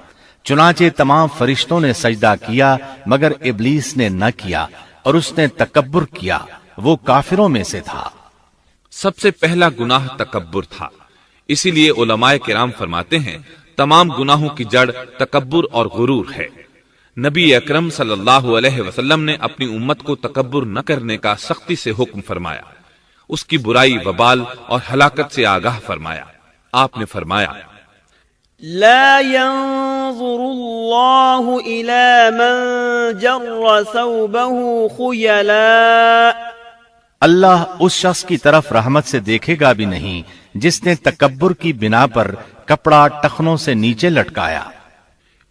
چنانچہ تمام فرشتوں نے سجدہ کیا مگر ابلیس نے نہ کیا اور اس نے تکبر کیا، وہ کافروں میں سے تھا۔ سب سے پہلا گناہ تکبر تھا، اسی لیے علماء کرام فرماتے ہیں تمام گناہوں کی جڑ تکبر اور غرور ہے۔ نبی اکرم صلی اللہ علیہ وسلم نے اپنی امت کو تکبر نہ کرنے کا سختی سے حکم فرمایا، اس کی برائی، وبال اور ہلاکت سے آگاہ فرمایا۔ آپ نے فرمایا لا ينظر الله إلى من جر ثوبه خيلاء اللہ اس شخص کی طرف رحمت سے دیکھے گا بھی نہیں جس نے تکبر کی بنا پر کپڑا ٹخنوں سے نیچے لٹکایا۔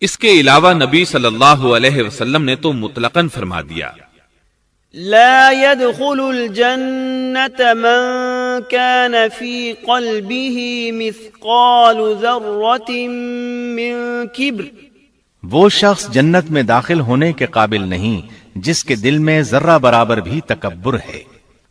اس کے علاوہ نبی صلی اللہ علیہ وسلم نے تو مطلقاً فرما دیا لا يدخل الجنة من كان في قلبه مثقال ذرة من كبر، وہ شخص جنت میں داخل ہونے کے قابل نہیں جس کے دل میں ذرہ برابر بھی تکبر ہے۔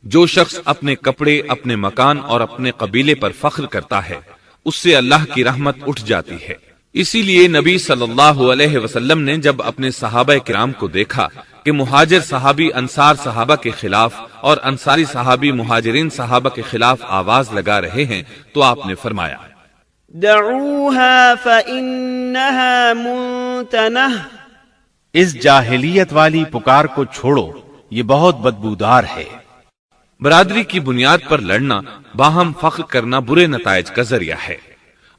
جو شخص اپنے کپڑے، اپنے مکان اور اپنے قبیلے پر فخر کرتا ہے اس سے اللہ کی رحمت اٹھ جاتی ہے۔ اسی لیے نبی صلی اللہ علیہ وسلم نے جب اپنے صحابہ کرام کو دیکھا کہ مہاجر صحابی انصار صحابہ کے خلاف اور انصاری صحابی مہاجرین صحابہ کے خلاف آواز لگا رہے ہیں تو آپ نے فرمایا دعوها فإنها منتنہ، اس جاہلیت والی پکار کو چھوڑو، یہ بہت بدبودار ہے۔ برادری کی بنیاد پر لڑنا، باہم فخر کرنا برے نتائج کا ذریعہ ہے۔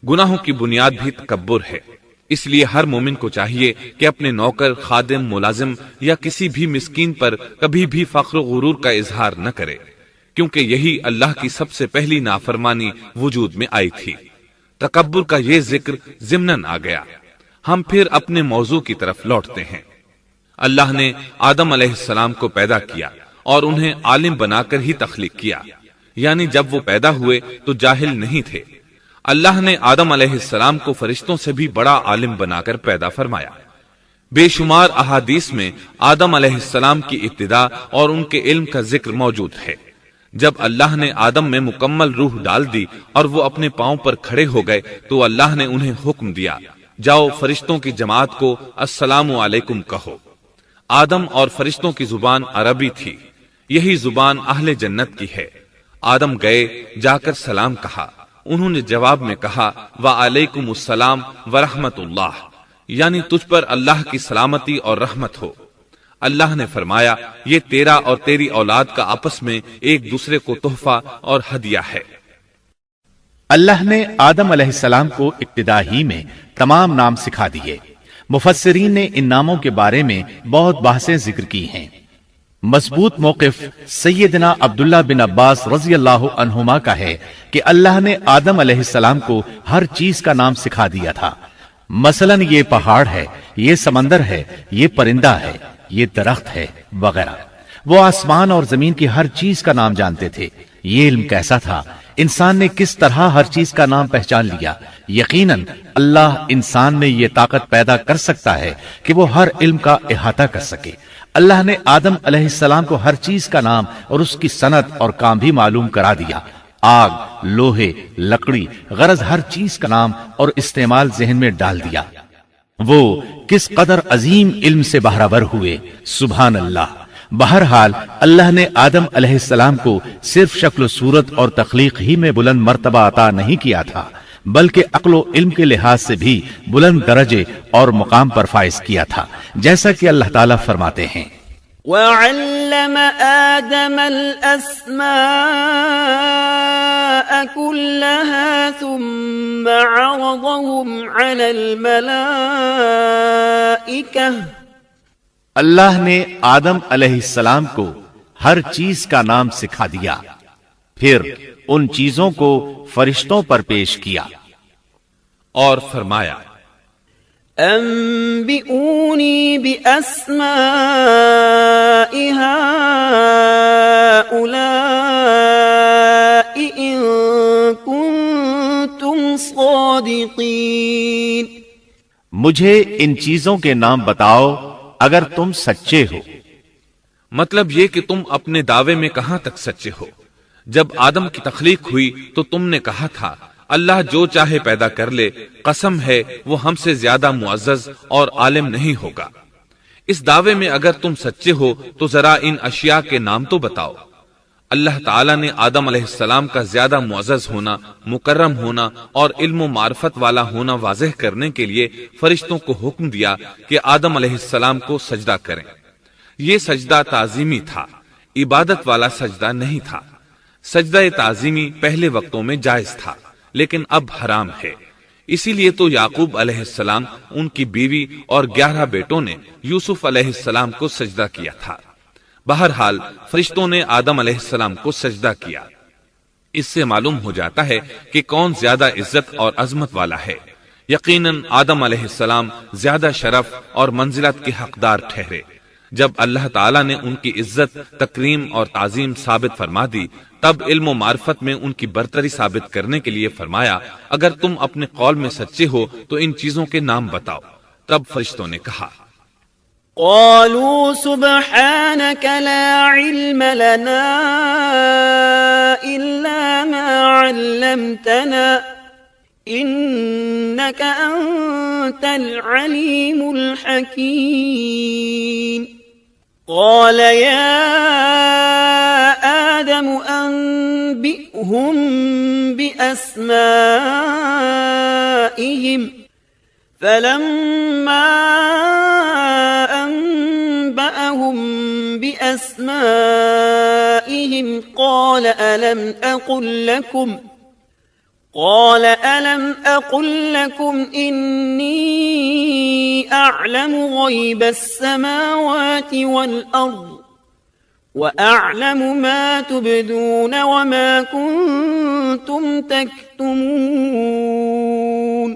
گناہوں کی بنیاد بھی تکبر ہے، اس لیے ہر مومن کو چاہیے کہ اپنے نوکر، خادم، ملازم یا کسی بھی مسکین پر کبھی بھی فخر و غرور کا اظہار نہ کرے، کیونکہ یہی اللہ کی سب سے پہلی نافرمانی وجود میں آئی تھی۔ تکبر کا یہ ذکر ضمناً آ گیا۔ ہم پھر اپنے موضوع کی طرف لوٹتے ہیں۔ اللہ نے آدم علیہ السلام کو پیدا کیا اور انہیں عالم بنا کر ہی تخلیق کیا، یعنی جب وہ پیدا ہوئے تو جاہل نہیں تھے۔ اللہ نے آدم علیہ السلام کو فرشتوں سے بھی بڑا عالم بنا کر پیدا فرمایا۔ بے شمار احادیث میں آدم علیہ السلام کی ابتدا اور ان کے علم کا ذکر موجود ہے۔ جب اللہ نے آدم میں مکمل روح ڈال دی اور وہ اپنے پاؤں پر کھڑے ہو گئے تو اللہ نے انہیں حکم دیا، جاؤ فرشتوں کی جماعت کو السلام علیکم کہو۔ آدم اور فرشتوں کی زبان عربی تھی، یہی زبان اہل جنت کی ہے۔ آدم گئے، جا کر سلام کہا، انہوں نے جواب میں کہا وعلیکم السلام ورحمت اللہ، یعنی تجھ پر اللہ کی سلامتی اور رحمت ہو۔ اللہ نے فرمایا یہ تیرا اور تیری اولاد کا آپس میں ایک دوسرے کو تحفہ اور ہدیہ ہے۔ اللہ نے آدم علیہ السلام کو ابتدا ہی میں تمام نام سکھا دیے۔ مفسرین نے ان ناموں کے بارے میں بہت بحثیں ذکر کی ہیں۔ مضبوط موقف سیدنا عبداللہ بن عباس رضی اللہ عنہما کا ہے کہ اللہ نے آدم علیہ السلام کو ہر چیز کا نام سکھا دیا تھا، مثلا یہ پہاڑ ہے، یہ سمندر ہے، یہ پرندہ ہے، یہ درخت ہے وغیرہ۔ وہ آسمان اور زمین کی ہر چیز کا نام جانتے تھے۔ یہ علم کیسا تھا، انسان نے کس طرح ہر چیز کا نام پہچان لیا۔ یقیناً اللہ انسان میں یہ طاقت پیدا کر سکتا ہے کہ وہ ہر علم کا احاطہ کر سکے۔ اللہ نے آدم علیہ السلام کو ہر چیز کا نام اور اس کی صنعت اور کام بھی معلوم کرا دیا۔ آگ، لوہے، لکڑی، غرض ہر چیز کا نام اور استعمال ذہن میں ڈال دیا۔ وہ کس قدر عظیم علم سے بہرور ہوئے، سبحان اللہ۔ بہرحال اللہ نے آدم علیہ السلام کو صرف شکل و صورت اور تخلیق ہی میں بلند مرتبہ عطا نہیں کیا تھا، بلکہ عقل و علم کے لحاظ سے بھی بلند درجے اور مقام پر فائز کیا تھا، جیسا کہ اللہ تعالیٰ فرماتے ہیں وعلم آدم الأسماء كلها ثم عرضهم على الملائكة۔ اللہ نے آدم علیہ السلام کو ہر چیز کا نام سکھا دیا، پھر ان چیزوں کو فرشتوں پر پیش کیا اور فرمایا انبئونی بأسماء هؤلاء إن كنتم صادقین۔ مجھے ان چیزوں کے نام بتاؤ اگر تم سچے ہو۔ مطلب یہ کہ تم اپنے دعوے میں کہاں تک سچے ہو؟ جب آدم کی تخلیق ہوئی تو تم نے کہا تھا اللہ جو چاہے پیدا کر لے، قسم ہے وہ ہم سے زیادہ معزز اور عالم نہیں ہوگا۔ اس دعوے میں اگر تم سچے ہو تو ذرا ان اشیاء کے نام تو بتاؤ۔ اللہ تعالیٰ نے آدم علیہ السلام کا زیادہ معزز ہونا، مکرم ہونا اور علم و معرفت والا ہونا واضح کرنے کے لیے فرشتوں کو حکم دیا کہ آدم علیہ السلام کو سجدہ کریں۔ یہ سجدہ تعظیمی تھا، عبادت والا سجدہ نہیں تھا۔ سجدہ تعظیمی پہلے وقتوں میں جائز تھا لیکن اب حرام ہے۔ اسی لیے تو یعقوب علیہ السلام، ان کی بیوی اور 11 بیٹوں نے یوسف علیہ السلام کو سجدہ کیا تھا۔ بہرحال فرشتوں نے آدم علیہ السلام کو سجدہ کیا۔ اس سے معلوم ہو جاتا ہے کہ کون زیادہ عزت اور عظمت والا ہے۔ یقیناً آدم علیہ السلام زیادہ شرف اور منزلت کے حقدار ٹھہرے۔ جب اللہ تعالیٰ نے ان کی عزت، تکریم اور تعظیم ثابت فرما دی، تب علم و معرفت میں ان کی برتری ثابت کرنے کے لیے فرمایا اگر تم اپنے قول میں سچے ہو تو ان چیزوں کے نام بتاؤ۔ تب فرشتوں نے کہا قالوا سبحانك لا علم لنا إلا ما علمتنا إنك أنت العليم الحكيم قال يا آدم أنبئهم بأسمائهم فلما أنبأهم بأسمائهم قال ألم أقل لكم إني أعلم غيب السماوات والأرض وأعلم ما تبدون وما كنتم تكتمون۔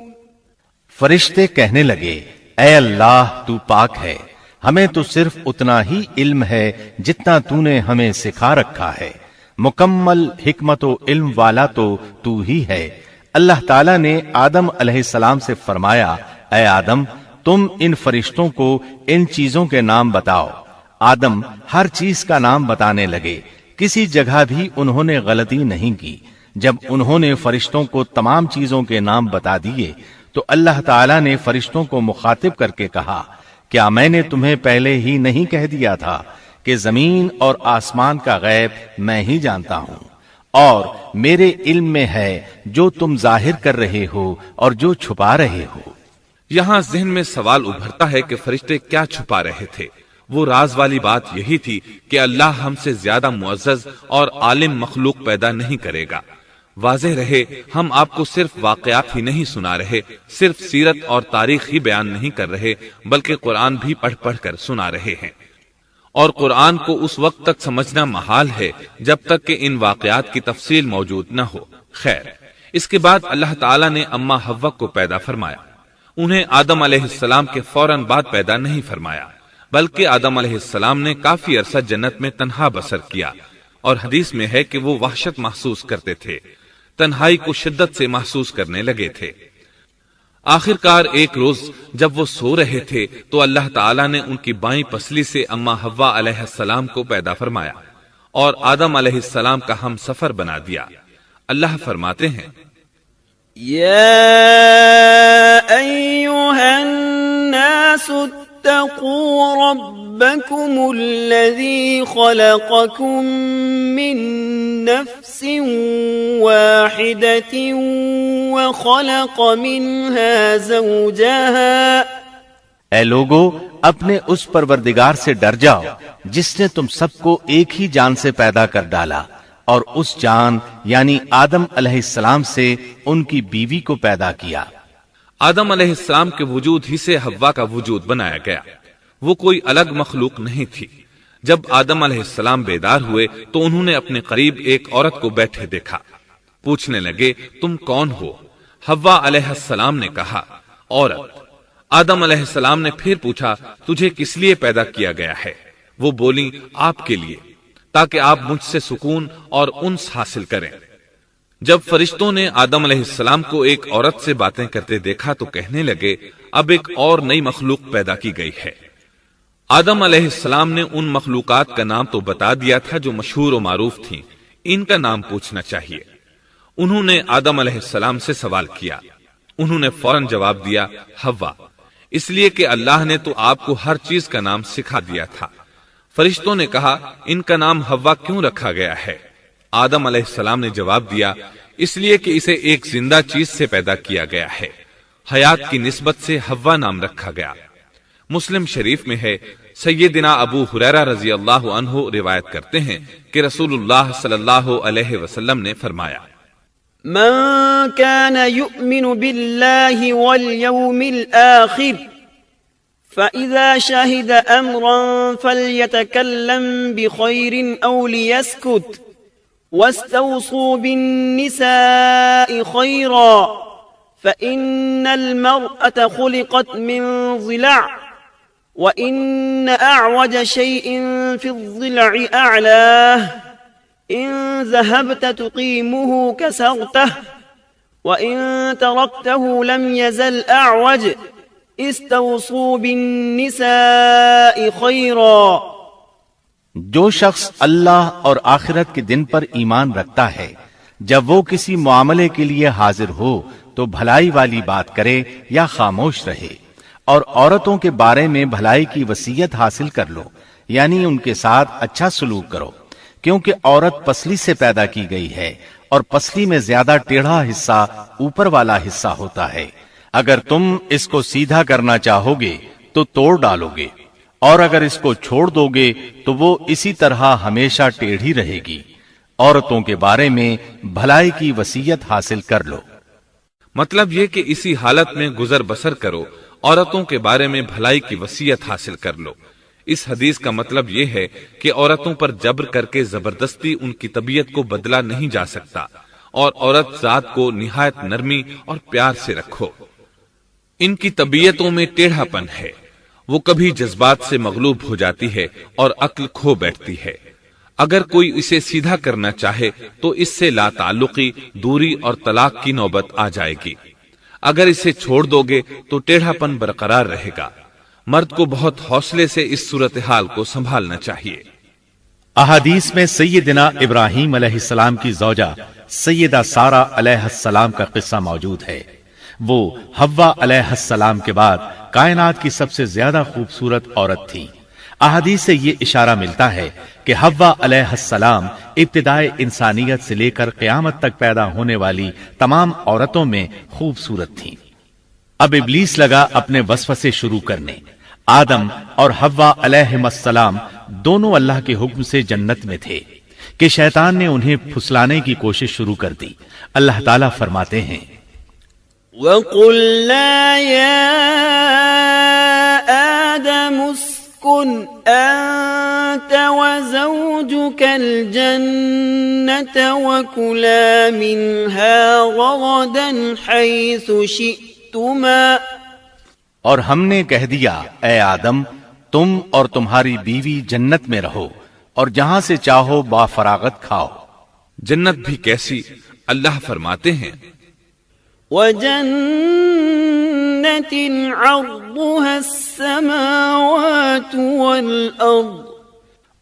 فرشتے کہنے لگے اے اللہ تو پاک ہے، ہمیں تو صرف اتنا ہی علم ہے جتنا تو نے ہمیں سکھا رکھا ہے، مکمل حکمت و علم والا تو ہی ہے۔ اللہ تعالیٰ نے آدم علیہ السلام سے فرمایا اے آدم تم ان فرشتوں کو ان چیزوں کے نام بتاؤ۔ آدم ہر چیز کا نام بتانے لگے، کسی جگہ بھی انہوں نے غلطی نہیں کی۔ جب انہوں نے فرشتوں کو تمام چیزوں کے نام بتا دیے تو اللہ تعالیٰ نے فرشتوں کو مخاطب کر کے کہا کیا میں نے تمہیں پہلے ہی نہیں کہہ دیا تھا کہ زمین اور آسمان کا غیب میں ہی جانتا ہوں اور میرے علم میں ہے جو تم ظاہر کر رہے ہو اور جو چھپا رہے ہو۔ یہاں ذہن میں سوال ابھرتا ہے کہ فرشتے کیا چھپا رہے تھے؟ وہ راز والی بات یہی تھی کہ اللہ ہم سے زیادہ معزز اور عالم مخلوق پیدا نہیں کرے گا۔ واضح رہے ہم آپ کو صرف واقعات ہی نہیں سنا رہے، صرف سیرت اور تاریخ ہی بیان نہیں کر رہے، بلکہ قرآن بھی پڑھ پڑھ کر سنا رہے ہیں۔ اور قرآن کو اس وقت تک سمجھنا محال ہے جب تک کہ ان واقعات کی تفصیل موجود نہ ہو۔ خیر، اس کے بعد اللہ تعالیٰ نے اما حوا کو پیدا فرمایا۔ انہیں آدم علیہ السلام کے فوراً بعد پیدا نہیں فرمایا، بلکہ آدم علیہ السلام نے کافی عرصہ جنت میں تنہا بسر کیا، اور حدیث میں ہے کہ وہ وحشت محسوس کرتے تھے، تنہائی کو شدت سے محسوس کرنے لگے تھے۔ آخر کار ایک روز جب وہ سو رہے تھے تو اللہ تعالیٰ نے ان کی بائیں پسلی سے اما حوا علیہ السلام کو پیدا فرمایا اور آدم علیہ السلام کا ہم سفر بنا دیا۔ اللہ فرماتے ہیں یا ایھا الناس اتقوا ربکم الذی خلقکم من نفس واحدة وخلق منها زوجها۔ اے لوگو اپنے اس پروردگار سے ڈر جاؤ جس نے تم سب کو ایک ہی جان سے پیدا کر ڈالا اور اس جان یعنی آدم علیہ السلام سے ان کی بیوی کو پیدا کیا۔ آدم علیہ السلام کے وجود ہی سے حوا کا وجود بنایا گیا، وہ کوئی الگ مخلوق نہیں تھی۔ جب آدم علیہ السلام بیدار ہوئے تو انہوں نے اپنے قریب ایک عورت کو بیٹھے دیکھا۔ پوچھنے لگے تم کون ہو؟ حوا علیہ السلام نے کہا عورت۔ آدم علیہ السلام نے پھر پوچھا تجھے کس لیے پیدا کیا گیا ہے؟ وہ بولی آپ کے لیے، تاکہ آپ مجھ سے سکون اور انس حاصل کریں۔ جب فرشتوں نے آدم علیہ السلام کو ایک عورت سے باتیں کرتے دیکھا تو کہنے لگے اب ایک اور نئی مخلوق پیدا کی گئی ہے۔ آدم علیہ السلام نے ان مخلوقات کا نام تو بتا دیا تھا جو مشہور و معروف تھیں، ان کا نام پوچھنا چاہیے۔ انہوں نے آدم علیہ السلام سے سوال کیا، انہوں نے فوراً جواب دیا حوا، اس لیے کہ اللہ نے تو آپ کو ہر چیز کا نام سکھا دیا تھا۔ فرشتوں نے کہا ان کا نام حوا کیوں رکھا گیا ہے؟ آدم علیہ السلام نے جواب دیا اس لیے کہ اسے ایک زندہ چیز سے پیدا کیا گیا ہے، حیات کی نسبت سے حوا نام رکھا گیا۔ مسلم شریف میں ہے، سیدنا ابو ہریرہ رضی اللہ عنہ روایت کرتے ہیں کہ رسول اللہ صلی اللہ علیہ وسلم نے فرمایا، من كان يؤمن بالله واليوم الآخر فإذا شهد أمرا فليتكلم بخير أو ليسكت واستوصوا بالنساء خيرا فإن المرأة خلقت من ضلع وإن أعوج شيء في الضلع أعلاه إن ذهبت تقيمه كسرته وإن تركته لم يزل أعوج استوصوا بالنساء خيرا۔ جو شخص اللہ اور آخرت کے دن پر ایمان رکھتا ہے، جب وہ کسی معاملے کے لیے حاضر ہو تو بھلائی والی بات کرے یا خاموش رہے، اور عورتوں کے بارے میں بھلائی کی وصیت حاصل کر لو، یعنی ان کے ساتھ اچھا سلوک کرو، کیونکہ عورت پسلی سے پیدا کی گئی ہے اور پسلی میں زیادہ ٹیڑھا حصہ اوپر والا حصہ ہوتا ہے۔ اگر تم اس کو سیدھا کرنا چاہو گے تو توڑ ڈالو گے، اور اگر اس کو چھوڑ دو گے تو وہ اسی طرح ہمیشہ ٹیڑھی رہے گی۔ عورتوں کے بارے میں بھلائی کی وصیت حاصل کر لو۔ مطلب یہ کہ اسی حالت میں گزر بسر کرو، عورتوں کے بارے میں بھلائی کی وصیت حاصل کر لو۔ اس حدیث کا مطلب یہ ہے کہ عورتوں پر جبر کر کے زبردستی ان کی طبیعت کو بدلا نہیں جا سکتا، اور عورت ذات کو نہایت نرمی اور پیار سے رکھو۔ ان کی طبیعتوں میں ٹیڑھا پن ہے، وہ کبھی جذبات سے مغلوب ہو جاتی ہے اور عقل کھو بیٹھتی ہے۔ اگر کوئی اسے سیدھا کرنا چاہے تو اس سے لا تعلقی، دوری اور طلاق کی نوبت آ جائے گی۔ اگر اسے چھوڑ دو گے تو ٹیڑھا پن برقرار رہے گا۔ مرد کو بہت حوصلے سے اس صورتحال کو سنبھالنا چاہیے۔ احادیث میں سیدنا ابراہیم علیہ السلام کی زوجہ سیدہ سارہ علیہ السلام کا قصہ موجود ہے۔ وہ حوا علیہ السلام کے بعد کائنات کی سب سے زیادہ خوبصورت عورت تھی۔ احادیث سے یہ اشارہ ملتا ہے کہ حوا علیہ السلام ابتدائے انسانیت سے لے کر قیامت تک پیدا ہونے والی تمام عورتوں میں خوبصورت تھیں۔ اب ابلیس لگا اپنے وسوسے شروع کرنے۔ آدم اور حوا علیہم السلام دونوں اللہ کے حکم سے جنت میں تھے کہ شیطان نے انہیں پھسلانے کی کوشش شروع کر دی۔ اللہ تعالیٰ فرماتے ہیں، وَقُلْنَا يَا آدَمُ اسْكُنْ أَنْتَ وَزَوْجُكَ الْجَنَّةَ وَكُلَا مِنْهَا رَغَدًا حَيْثُ شِئْتُمَا۔ اور ہم نے کہہ دیا اے آدم، تم اور تمہاری بیوی جنت میں رہو اور جہاں سے چاہو با فراغت کھاؤ۔ جنت بھی کیسی، اللہ فرماتے ہیں، وَجَنَّةٍ عَرْضُهَا السَّمَاوَاتُ وَالْأَرْضُ،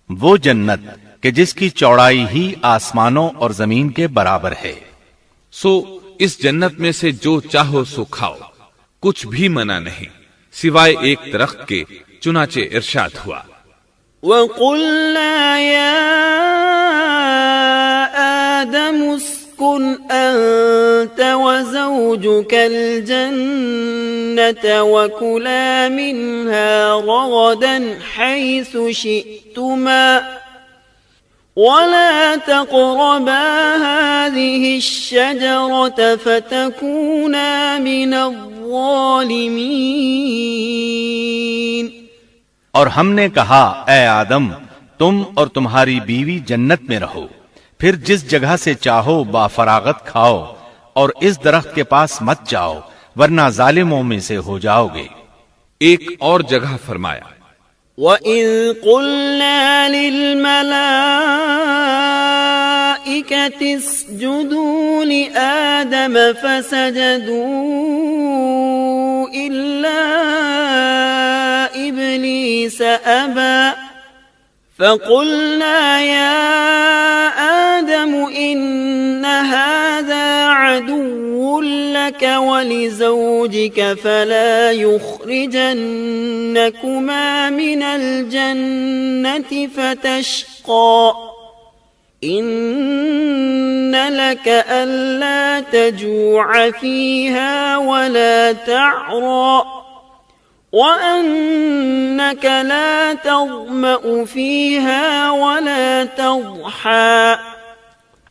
وہ جنت کہ جس کی چوڑائی ہی آسمانوں اور زمین کے برابر ہے۔ سو اس جنت میں سے جو چاہو سو کھاؤ، کچھ بھی منع نہیں سوائے ایک درخت کے، چنانچہ ارشاد ہوا، وَقُلْنَا يَا آدَمُ اسْكُنْ أَنْتَ وَزَوْجُكَ الْجَنَّةَ وَكُلَا مِنْهَا رَغَدًا حَيْثُ شِئْتُمَا وَلَا تَقْرَبَا هَذِهِ الشَّجَرَةَ فَتَكُونَا مِنَ الظَّالِمِينَ۔ اور ہم نے کہا اے آدم، تم اور تمہاری بیوی جنت میں رہو، پھر جس جگہ سے چاہو با فراغت کھاؤ، اور اس درخت کے پاس مت جاؤ ورنہ ظالموں میں سے ہو جاؤ گے۔ ایک اور جگہ فرمایا، وَإِذْ قُلْنَا لِلْمَلَائِكَةِ اسْجُدُوا لِآدَمَ فَسَجَدُوا إِلَّا إِبْلِيسَ إبليس أبى فقلنا يا آدم إن هذا عدو لك ولزوجك فلا يخرجنكما من الجنة فتشقى إن لك ألا تجوع فيها ولا تعرى وأنك لا تظمأ فيها ولا تضحى.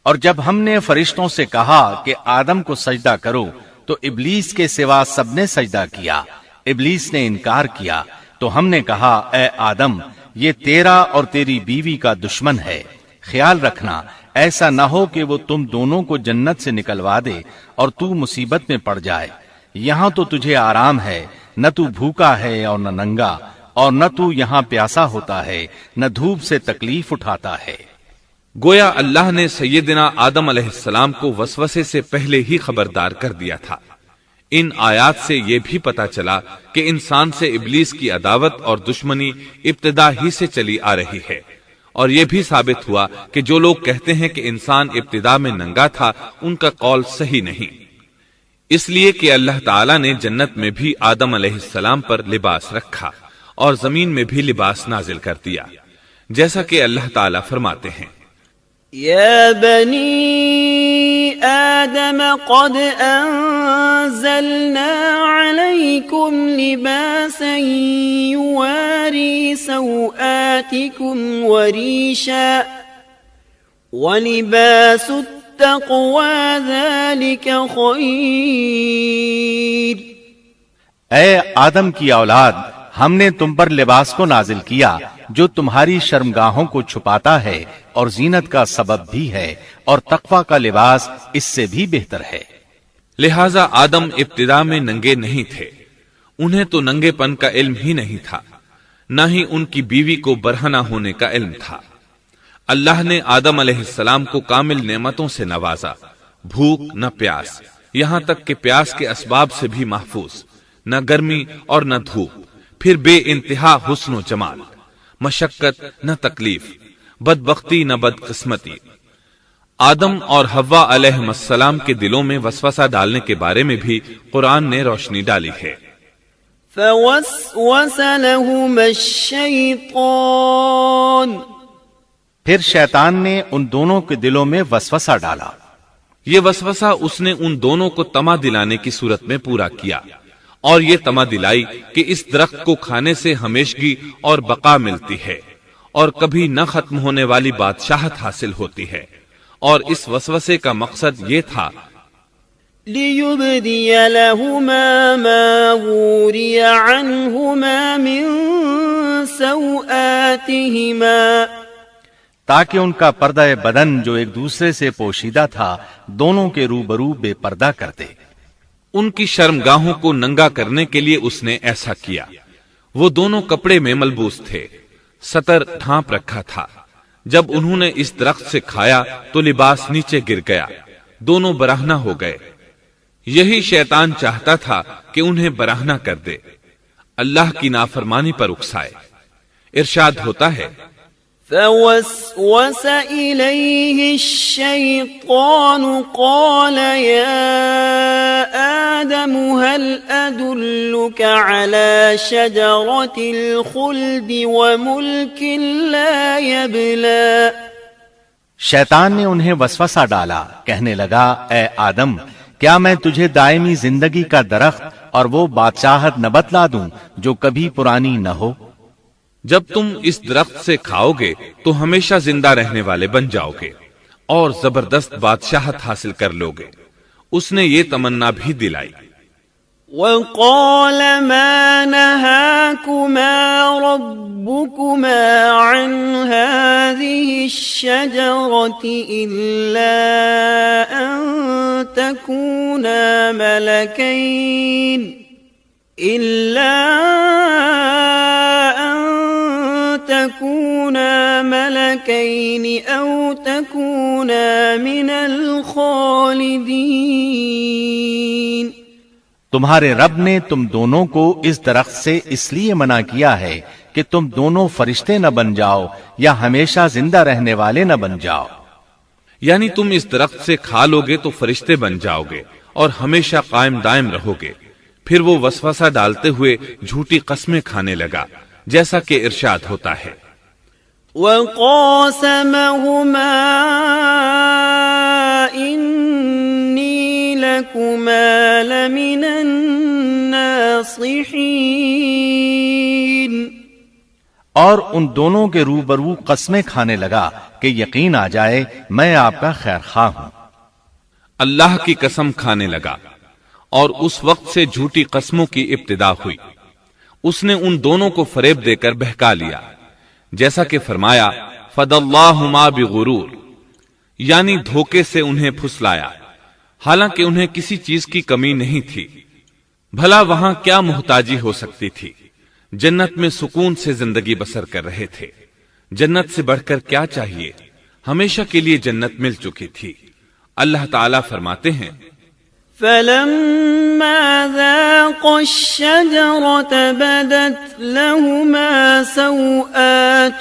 اور جب ہم نے فرشتوں سے کہا کہ آدم کو سجدہ کرو تو ابلیس کے سوا سب نے سجدہ کیا. ابلیس نے انکار کیا تو ہم نے کہا اے آدم یہ تیرا اور تیری بیوی کا دشمن ہے، خیال رکھنا ایسا نہ ہو کہ وہ تم دونوں کو جنت سے نکلوا دے اور تو مصیبت میں پڑ جائے. یہاں تو تجھے آرام ہے، نہ تو بھوکا ہے اور نہ ننگا، اور نہ تو یہاں پیاسا ہوتا ہے نہ دھوپ سے تکلیف اٹھاتا ہے. گویا اللہ نے سیدنا آدم علیہ السلام کو وسوسے سے پہلے ہی خبردار کر دیا تھا. ان آیات سے یہ بھی پتا چلا کہ انسان سے ابلیس کی عداوت اور دشمنی ابتدا ہی سے چلی آ رہی ہے، اور یہ بھی ثابت ہوا کہ جو لوگ کہتے ہیں کہ انسان ابتدا میں ننگا تھا ان کا قول صحیح نہیں، اس لیے کہ اللہ تعالیٰ نے جنت میں بھی آدم علیہ السلام پر لباس رکھا اور زمین میں بھی لباس نازل کر دیا، جیسا کہ اللہ تعالیٰ فرماتے ہیں يا بني آدم قد أنزلنا عليكم لباسا يواري سوآتكم وريشا ولباس التقوى ذلك خير. اے آدم کی اولاد، ہم نے تم پر لباس کو نازل کیا جو تمہاری شرمگاہوں کو چھپاتا ہے اور زینت کا سبب بھی ہے، اور تقوی کا لباس اس سے بھی بہتر ہے. لہذا آدم ابتدا میں ننگے نہیں تھے، انہیں تو ننگے پن کا علم ہی نہیں تھا، نہ ہی ان کی بیوی کو برہنہ ہونے کا علم تھا. اللہ نے آدم علیہ السلام کو کامل نعمتوں سے نوازا، بھوک نہ پیاس، یہاں تک کہ پیاس کے اسباب سے بھی محفوظ، نہ گرمی اور نہ دھوپ، پھر بے انتہا حسن و جمال، مشقت نہ تکلیف، بدبختی نہ بدقسمتی. آدم اور حوا علیہ السلام کے دلوں میں وسوسہ ڈالنے کے بارے میں بھی قرآن نے روشنی ڈالی ہے. فوسوس لهما الشیطان، پھر شیطان نے ان دونوں کے دلوں میں وسوسہ ڈالا. یہ وسوسہ اس نے ان دونوں کو طمع دلانے کی صورت میں پورا کیا، اور یہ طمع دلائی کہ اس درخت کو کھانے سے ہمیشگی اور بقا ملتی ہے اور کبھی نہ ختم ہونے والی بادشاہت حاصل ہوتی ہے. اور اس وسوسے کا مقصد یہ تھا لِيُبْدِيَ لَهُمَا مَا وُورِيَ عَنْهُمَا مِنْ سَوْآتِهِمَا، تاکہ ان کا پردہ بدن جو ایک دوسرے سے پوشیدہ تھا دونوں کے روبرو بے پردہ کر دے. ان کی شرمگاہوں کو ننگا کرنے کے لیے اس نے ایسا کیا. وہ دونوں کپڑے میں ملبوس تھے، ستر ڈھانپ رکھا تھا. جب انہوں نے اس درخت سے کھایا تو لباس نیچے گر گیا، دونوں برہنہ ہو گئے. یہی شیطان چاہتا تھا کہ انہیں برہنہ کر دے، اللہ کی نافرمانی پر اکسائے. ارشاد ہوتا ہے فوسوس إليه الشيطان قال يا آدم هل أدلك على شجرة الخلد وملك لا يبلى. شیطان نے انہیں وسوسہ ڈالا، کہنے لگا اے آدم کیا میں تجھے دائمی زندگی کا درخت اور وہ بادشاہت نہ بتلا دوں جو کبھی پرانی نہ ہو؟ جب تم اس درخت سے کھاؤ گے تو ہمیشہ زندہ رہنے والے بن جاؤ گے اور زبردست بادشاہت حاصل کر لو گے. اس نے یہ تمنا بھی دلائی. وقال ما نهاكما ربكما عن هذه الشجرة إلا أن تكونا ملكين أو تكونا من الخالدين. تمہارے رب نے تم دونوں کو اس درخت سے اس لیے منع کیا ہے کہ تم دونوں فرشتے نہ بن جاؤ یا ہمیشہ زندہ رہنے والے نہ بن جاؤ. یعنی تم اس درخت سے کھا لو گے تو فرشتے بن جاؤ گے اور ہمیشہ قائم دائم رہو گے. پھر وہ وسوسہ ڈالتے ہوئے جھوٹی قسمیں کھانے لگا جیسا کہ ارشاد ہوتا ہے. وَقَاسَمَهُمَا إِنِّي لَكُمَا لَمِنَ النَّاصِحِينَ. اور ان دونوں کے روبرو قسمیں کھانے لگا کہ یقین آ جائے میں آپ کا خیر خواہ ہوں. اللہ کی قسم کھانے لگا اور اس وقت سے جھوٹی قسموں کی ابتدا ہوئی. اس نے ان دونوں کو فریب دے کر بہکا لیا جیسا کہ فرمایا فَدَلَّاهُمَا بِغُرُورٍ، یعنی دھوکے سے انہیں پھسلایا حالانکہ انہیں کسی چیز کی کمی نہیں تھی. بھلا وہاں کیا محتاجی ہو سکتی تھی؟ جنت میں سکون سے زندگی بسر کر رہے تھے. جنت سے بڑھ کر کیا چاہیے؟ ہمیشہ کے لیے جنت مل چکی تھی. اللہ تعالیٰ فرماتے ہیں فَلَمَّا ذَاقَا الشَّجَرَةَ بَدَتْ لَهُمَا سَوْآتُهُمَا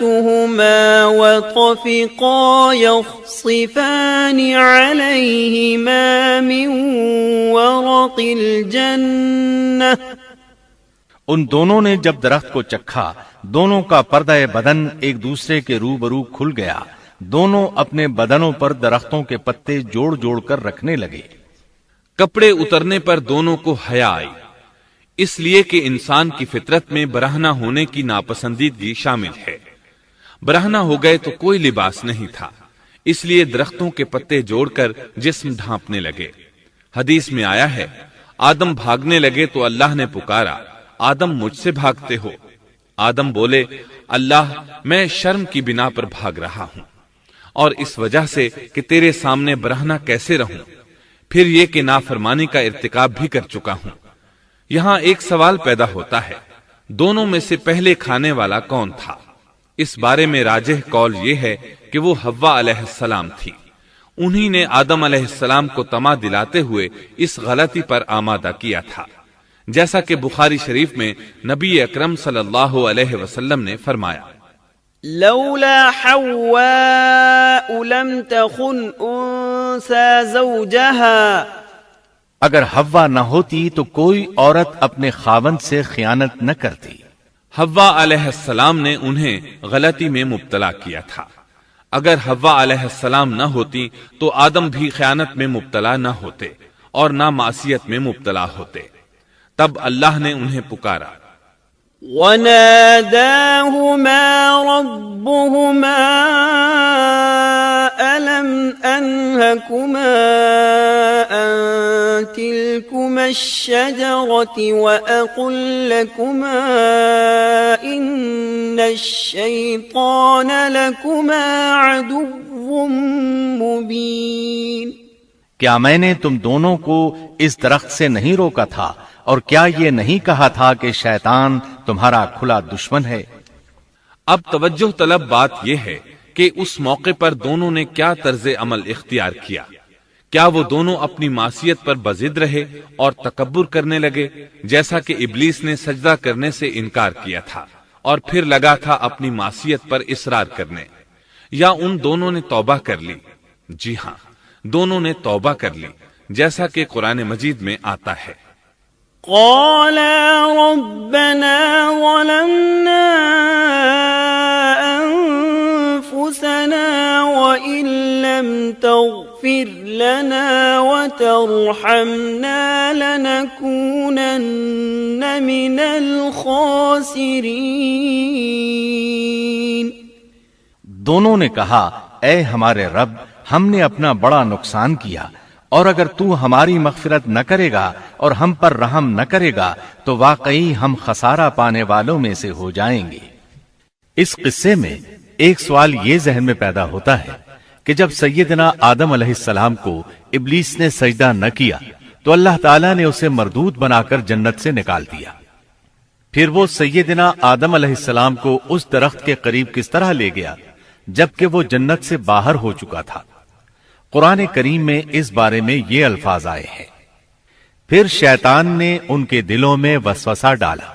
وَطَفِقَا يَخْصِفَانِ عَلَيْهِمَا مِنْ وَرَقِ الْجَنَّةِ. ان دونوں نے جب درخت کو چکھا دونوں کا پردہ بدن ایک دوسرے کے روبرو کھل گیا. دونوں اپنے بدنوں پر درختوں کے پتے جوڑ جوڑ کر رکھنے لگے. کپڑے اترنے پر دونوں کو حیا آئی، اس لیے کہ انسان کی فطرت میں برہنہ ہونے کی ناپسندیدگی شامل ہے. برہنہ ہو گئے تو کوئی لباس نہیں تھا، اس لیے درختوں کے پتے جوڑ کر جسم ڈھانپنے لگے. حدیث میں آیا ہے آدم بھاگنے لگے تو اللہ نے پکارا آدم مجھ سے بھاگتے ہو؟ آدم بولے اللہ میں شرم کی بنا پر بھاگ رہا ہوں اور اس وجہ سے کہ تیرے سامنے برہنہ کیسے رہوں، پھر یہ کہ نافرمانی کا ارتکاب بھی کر چکا ہوں. یہاں ایک سوال پیدا ہوتا ہے دونوں میں سے پہلے کھانے والا کون تھا؟ اس بارے میں راجح قول یہ ہے کہ وہ حوا علیہ السلام تھی. انہی نے آدم علیہ السلام کو طمع دلاتے ہوئے اس غلطی پر آمادہ کیا تھا، جیسا کہ بخاری شریف میں نبی اکرم صلی اللہ علیہ وسلم نے فرمایا لولا حواء لم تخن انثى زوجها. اگر حوا نہ ہوتی تو کوئی عورت اپنے خاوند سے خیانت نہ کرتی. حوا علیہ السلام نے انہیں غلطی میں مبتلا کیا تھا. اگر حوا علیہ السلام نہ ہوتی تو آدم بھی خیانت میں مبتلا نہ ہوتے اور نہ معصیت میں مبتلا ہوتے. تب اللہ نے انہیں پکارا وَنَادَاهُمَا رَبُّهُمَا أَلَمْ أَنْهَكُمَا أَنْ تِلْكُمَا الشَّجَرَةِ وَأَقُلْ لَكُمَا إِنَّ الشَّيْطَانَ لَكُمَا عَدُوٌّ مُبِينٌ. کیا میں نے تم دونوں کو اس درخت سے نہیں روکا تھا اور کیا یہ نہیں کہا تھا کہ شیطان تمہارا کھلا دشمن ہے؟ اب توجہ طلب بات یہ ہے کہ اس موقع پر دونوں نے کیا طرز عمل اختیار کیا. کیا وہ دونوں اپنی معصیت پر بضد رہے اور تکبر کرنے لگے جیسا کہ ابلیس نے سجدہ کرنے سے انکار کیا تھا اور پھر لگا تھا اپنی معصیت پر اصرار کرنے، یا ان دونوں نے توبہ کر لی؟ جی ہاں، دونوں نے توبہ کر لی جیسا کہ قرآن مجید میں آتا ہے قَالَا رَبَّنَا ظَلَمْنَا أَنفُسَنَا وَإِن لَّمْ تَغْفِرْ لَنَا وَتَرْحَمْنَا لَنَكُونَنَّ مِنَ الْخَاسِرِينَ. دونوں نے کہا اے ہمارے رب، ہم نے اپنا بڑا نقصان کیا، اور اگر تو ہماری مغفرت نہ کرے گا اور ہم پر رحم نہ کرے گا تو واقعی ہم خسارہ پانے والوں میں سے ہو جائیں گے. اس قصے میں ایک سوال یہ ذہن میں پیدا ہوتا ہے کہ جب سیدنا آدم علیہ السلام کو ابلیس نے سجدہ نہ کیا تو اللہ تعالیٰ نے اسے مردود بنا کر جنت سے نکال دیا. پھر وہ سیدنا آدم علیہ السلام کو اس درخت کے قریب کس طرح لے گیا جبکہ وہ جنت سے باہر ہو چکا تھا؟ قرآن کریم میں اس بارے میں یہ الفاظ آئے ہیں پھر شیطان نے ان کے دلوں میں وسوسہ ڈالا۔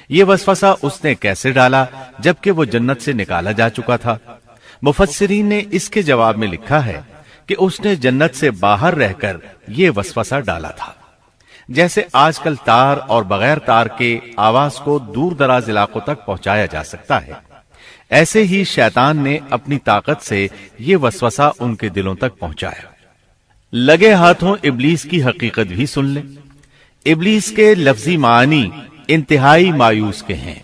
یہ وسوسہ اس نے کیسے ڈالا جبکہ وہ جنت سے نکالا جا چکا تھا؟ مفسرین نے اس کے جواب میں لکھا ہے کہ اس نے جنت سے باہر رہ کر یہ وسوسہ ڈالا تھا۔ جیسے آج کل تار اور بغیر تار کے آواز کو دور دراز علاقوں تک پہنچایا جا سکتا ہے، ایسے ہی شیطان نے اپنی طاقت سے یہ وسوسہ ان کے دلوں تک پہنچایا۔ لگے ہاتھوں ابلیس کی حقیقت بھی سن لیں۔ ابلیس کے لفظی معنی انتہائی مایوس کے ہیں۔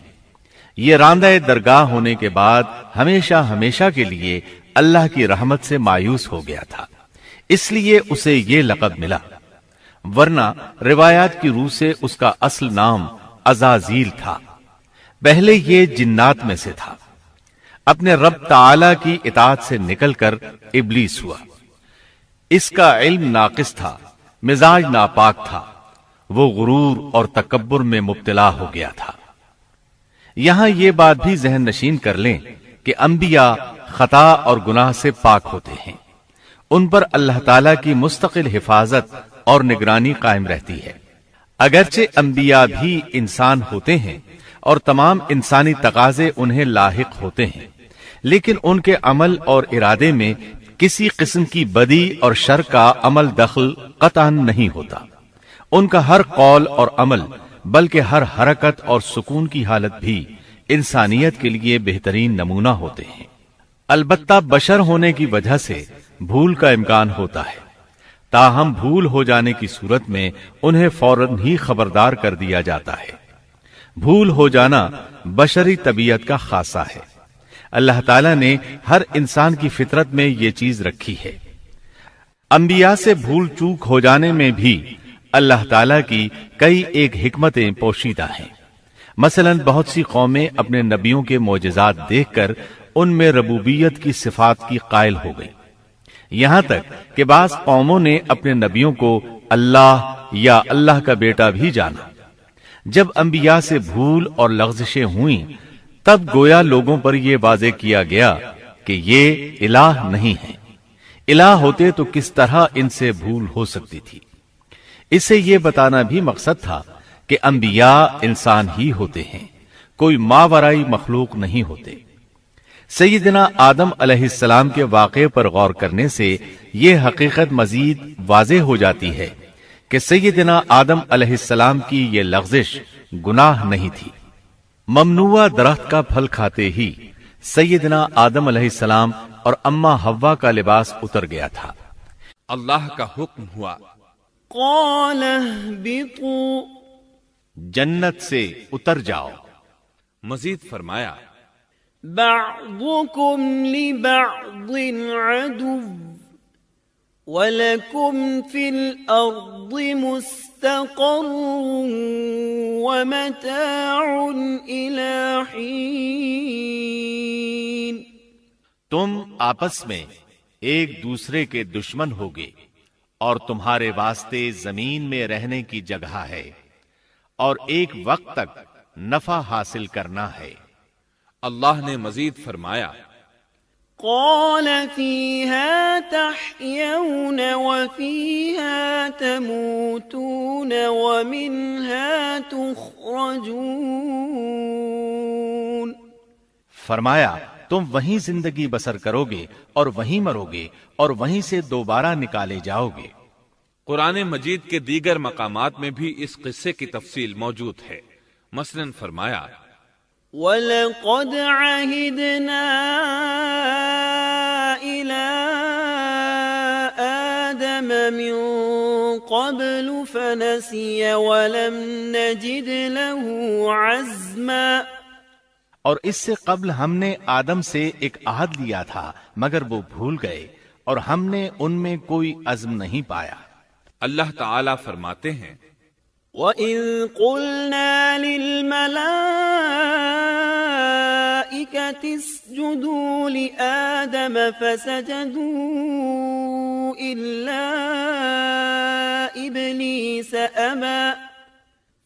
یہ راندہ درگاہ ہونے کے بعد ہمیشہ ہمیشہ کے لیے اللہ کی رحمت سے مایوس ہو گیا تھا، اس لیے اسے یہ لقب ملا، ورنہ روایات کی روح سے اس کا اصل نام عزازیل تھا۔ پہلے یہ جنات میں سے تھا، اپنے رب تعالی کی اطاعت سے نکل کر ابلیس ہوا۔ اس کا علم ناقص تھا، مزاج ناپاک تھا، وہ غرور اور تکبر میں مبتلا ہو گیا تھا۔ یہاں یہ بات بھی ذہن نشین کر لیں کہ انبیاء خطا اور گناہ سے پاک ہوتے ہیں، ان پر اللہ تعالی کی مستقل حفاظت اور نگرانی قائم رہتی ہے۔ اگرچہ انبیاء بھی انسان ہوتے ہیں اور تمام انسانی تقاضے انہیں لاحق ہوتے ہیں، لیکن ان کے عمل اور ارادے میں کسی قسم کی بدی اور شر کا عمل دخل قطعاً نہیں ہوتا۔ ان کا ہر قول اور عمل بلکہ ہر حرکت اور سکون کی حالت بھی انسانیت کے لیے بہترین نمونہ ہوتے ہیں۔ البتہ بشر ہونے کی وجہ سے بھول کا امکان ہوتا ہے، تاہم بھول ہو جانے کی صورت میں انہیں فوراً ہی خبردار کر دیا جاتا ہے۔ بھول ہو جانا بشری طبیعت کا خاصہ ہے۔ اللہ تعالیٰ نے ہر انسان کی فطرت میں یہ چیز رکھی ہے۔ انبیاء سے بھول چوک ہو جانے میں بھی اللہ تعالیٰ کی کئی ایک حکمتیں پوشیدہ ہیں۔ مثلا بہت سی قومیں اپنے نبیوں کے معجزات دیکھ کر ان میں ربوبیت کی صفات کی قائل ہو گئی، یہاں تک کہ بعض قوموں نے اپنے نبیوں کو اللہ یا اللہ کا بیٹا بھی جانا۔ جب انبیاء سے بھول اور لغزشیں ہوئیں تب گویا لوگوں پر یہ واضح کیا گیا کہ یہ الہ نہیں ہے۔ الہ ہوتے تو کس طرح ان سے بھول ہو سکتی تھی؟ اس سے یہ بتانا بھی مقصد تھا کہ انبیاء انسان ہی ہوتے ہیں، کوئی ماورائی مخلوق نہیں ہوتے۔ سیدنا آدم علیہ السلام کے واقعے پر غور کرنے سے یہ حقیقت مزید واضح ہو جاتی ہے کہ سیدنا آدم علیہ السلام کی یہ لغزش گناہ نہیں تھی۔ ممنوع درخت کا پھل کھاتے ہی سیدنا آدم علیہ السلام اور اماں حوا کا لباس اتر گیا تھا۔ اللہ کا حکم ہوا، قال اهبطوا، جنت سے اتر جاؤ۔ مزید فرمایا، بعضكم لبعض عدو وَلَكُمْ فِي الْأَرْضِ مُسْتَقَرٌّ وَمَتَاعٌ إِلَى حِينٍ۔ تم آپس میں ایک دوسرے کے دشمن ہوگے اور تمہارے واسطے زمین میں رہنے کی جگہ ہے اور ایک وقت تک نفع حاصل کرنا ہے۔ اللہ نے مزید فرمایا، قال فيها تحيون وفيها تموتون ومنها تخرجون۔ فرمایا تم وہیں زندگی بسر کرو گے اور وہیں مرو گے اور وہیں سے دوبارہ نکالے جاؤ گے۔ قرآن مجید کے دیگر مقامات میں بھی اس قصے کی تفصیل موجود ہے۔ مثلاً فرمایا، وَلَقَدْ عَهِدْنَا إِلَىٰ آدَمَ مِن قَبْلُ فَنَسِيَ وَلَمْ نَجِدْ لَهُ عَزْمًا۔ اور اس سے قبل ہم نے آدم سے ایک عہد لیا تھا مگر وہ بھول گئے اور ہم نے ان میں کوئی عزم نہیں پایا۔ اللہ تعالیٰ فرماتے ہیں، وَإِذْ قُلْنَا لِلْمَلَائِكَةِ اسْجُدُوا لِآدَمَ فَسَجَدُوا إِلَّا إِبْلِيسَ أَبَى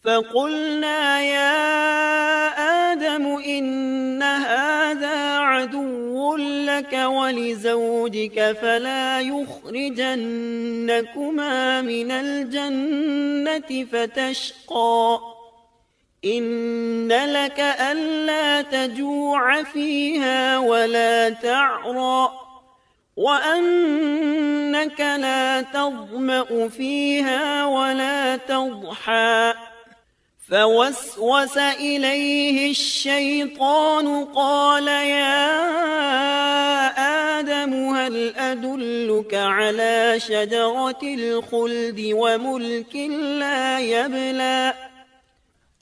فَقُلْنَا يَا آدَمُ إِنَّ هَذَا عَدُوٌّ لك ولزوجك فلا يخرجنكما من الجنة فتشقى إن لك ألا تجوع فيها ولا تعرى وأنك لا تظمأ فيها ولا تضحى فوسوس إليه الشيطان قال يا آدم هل أدلك على شجرة الخلد وملك لا يبلى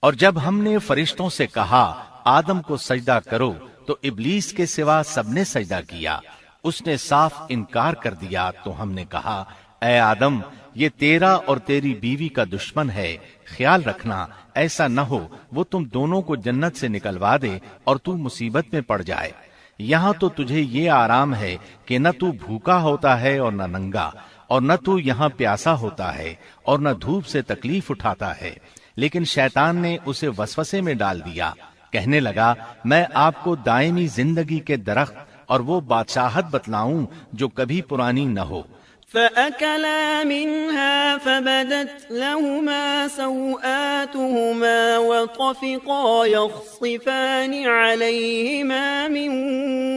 اور جب ہم نے فرشتوں سے کہا آدم کو سجدہ کرو تو ابلیس کے سوا سب نے سجدہ کیا، اس نے صاف انکار کر دیا۔ تو ہم نے کہا اے آدم یہ تیرا اور تیری بیوی کا دشمن ہے، خیال رکھنا ایسا نہ ہو وہ تم دونوں کو جنت سے نکلوا دے اور تو مصیبت میں پڑ جائے۔ یہاں تو تجھے یہ آرام ہے کہ نہ تو بھوکا ہوتا ہے اور نہ ننگا، اور نہ تو یہاں پیاسا ہوتا ہے اور نہ دھوپ سے تکلیف اٹھاتا ہے۔ لیکن شیطان نے اسے وسوسے میں ڈال دیا، کہنے لگا میں آپ کو دائمی زندگی کے درخت اور وہ بادشاہت بتلاؤں جو کبھی پرانی نہ ہو۔ فأكلا منها فبدت لهما سوآتهما وطفقا يخصفان عليهما من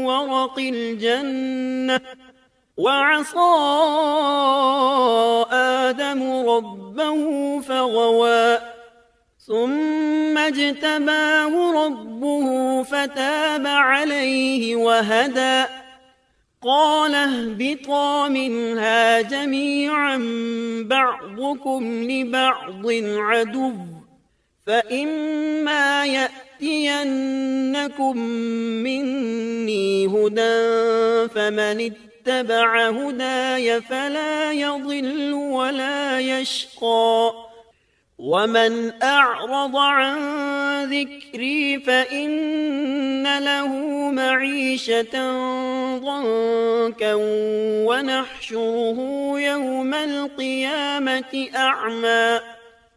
ورق الجنة وعصى آدم ربه فغوى ثم اجتباه ربه فتاب عليه وهدى قال اهبطا منها جميعا بعضكم لبعض عدو فإما يأتينكم مني هدى فمن اتبع هداي فلا يضل ولا يشقى ومن أعرض عن ذكري فإن له معيشة ضنكا ونحشره يوم القيامة أعمى۔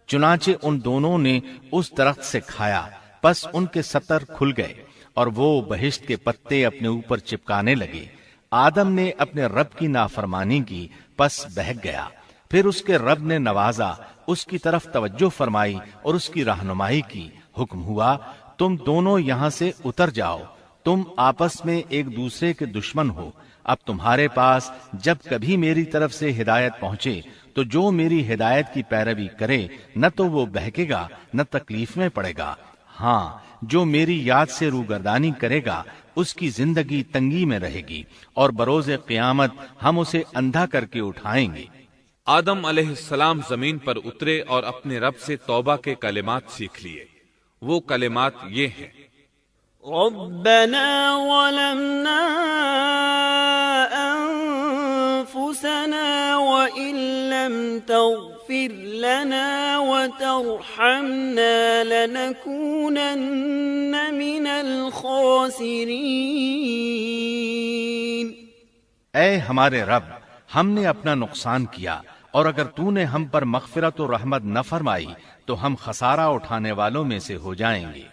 چنانچہ ان دونوں نے اس درخت سے کھایا، پس ان کے ستر کھل گئے اور وہ بہشت کے پتے اپنے اوپر چپکانے لگے۔ آدم نے اپنے رب کی نافرمانی کی، پس بہک گیا۔ پھر اس کے رب نے نوازا، اس کی طرف توجہ فرمائی اور اس کی رہنمائی کی۔ حکم ہوا تم دونوں یہاں سے اتر جاؤ، تم آپس میں ایک دوسرے کے دشمن ہو۔ اب تمہارے پاس جب کبھی میری طرف سے ہدایت پہنچے تو جو میری ہدایت کی پیروی کرے نہ تو وہ بہکے گا نہ تکلیف میں پڑے گا، ہاں جو میری یاد سے روگردانی کرے گا اس کی زندگی تنگی میں رہے گی، اور بروز قیامت ہم اسے اندھا کر کے اٹھائیں گے۔ آدم علیہ السلام زمین پر اترے اور اپنے رب سے توبہ کے کلمات سیکھ لیے۔ وہ کلمات یہ ہیں: ربنا ظلمنا انفسنا وان لم تغفر لنا وترحمنا لنكونن من الخاسرین۔ اے ہمارے رب، ہم نے اپنا نقصان کیا، اور اگر تو نے ہم پر مغفرت و رحمت نہ فرمائی تو ہم خسارہ اٹھانے والوں میں سے ہو جائیں گے۔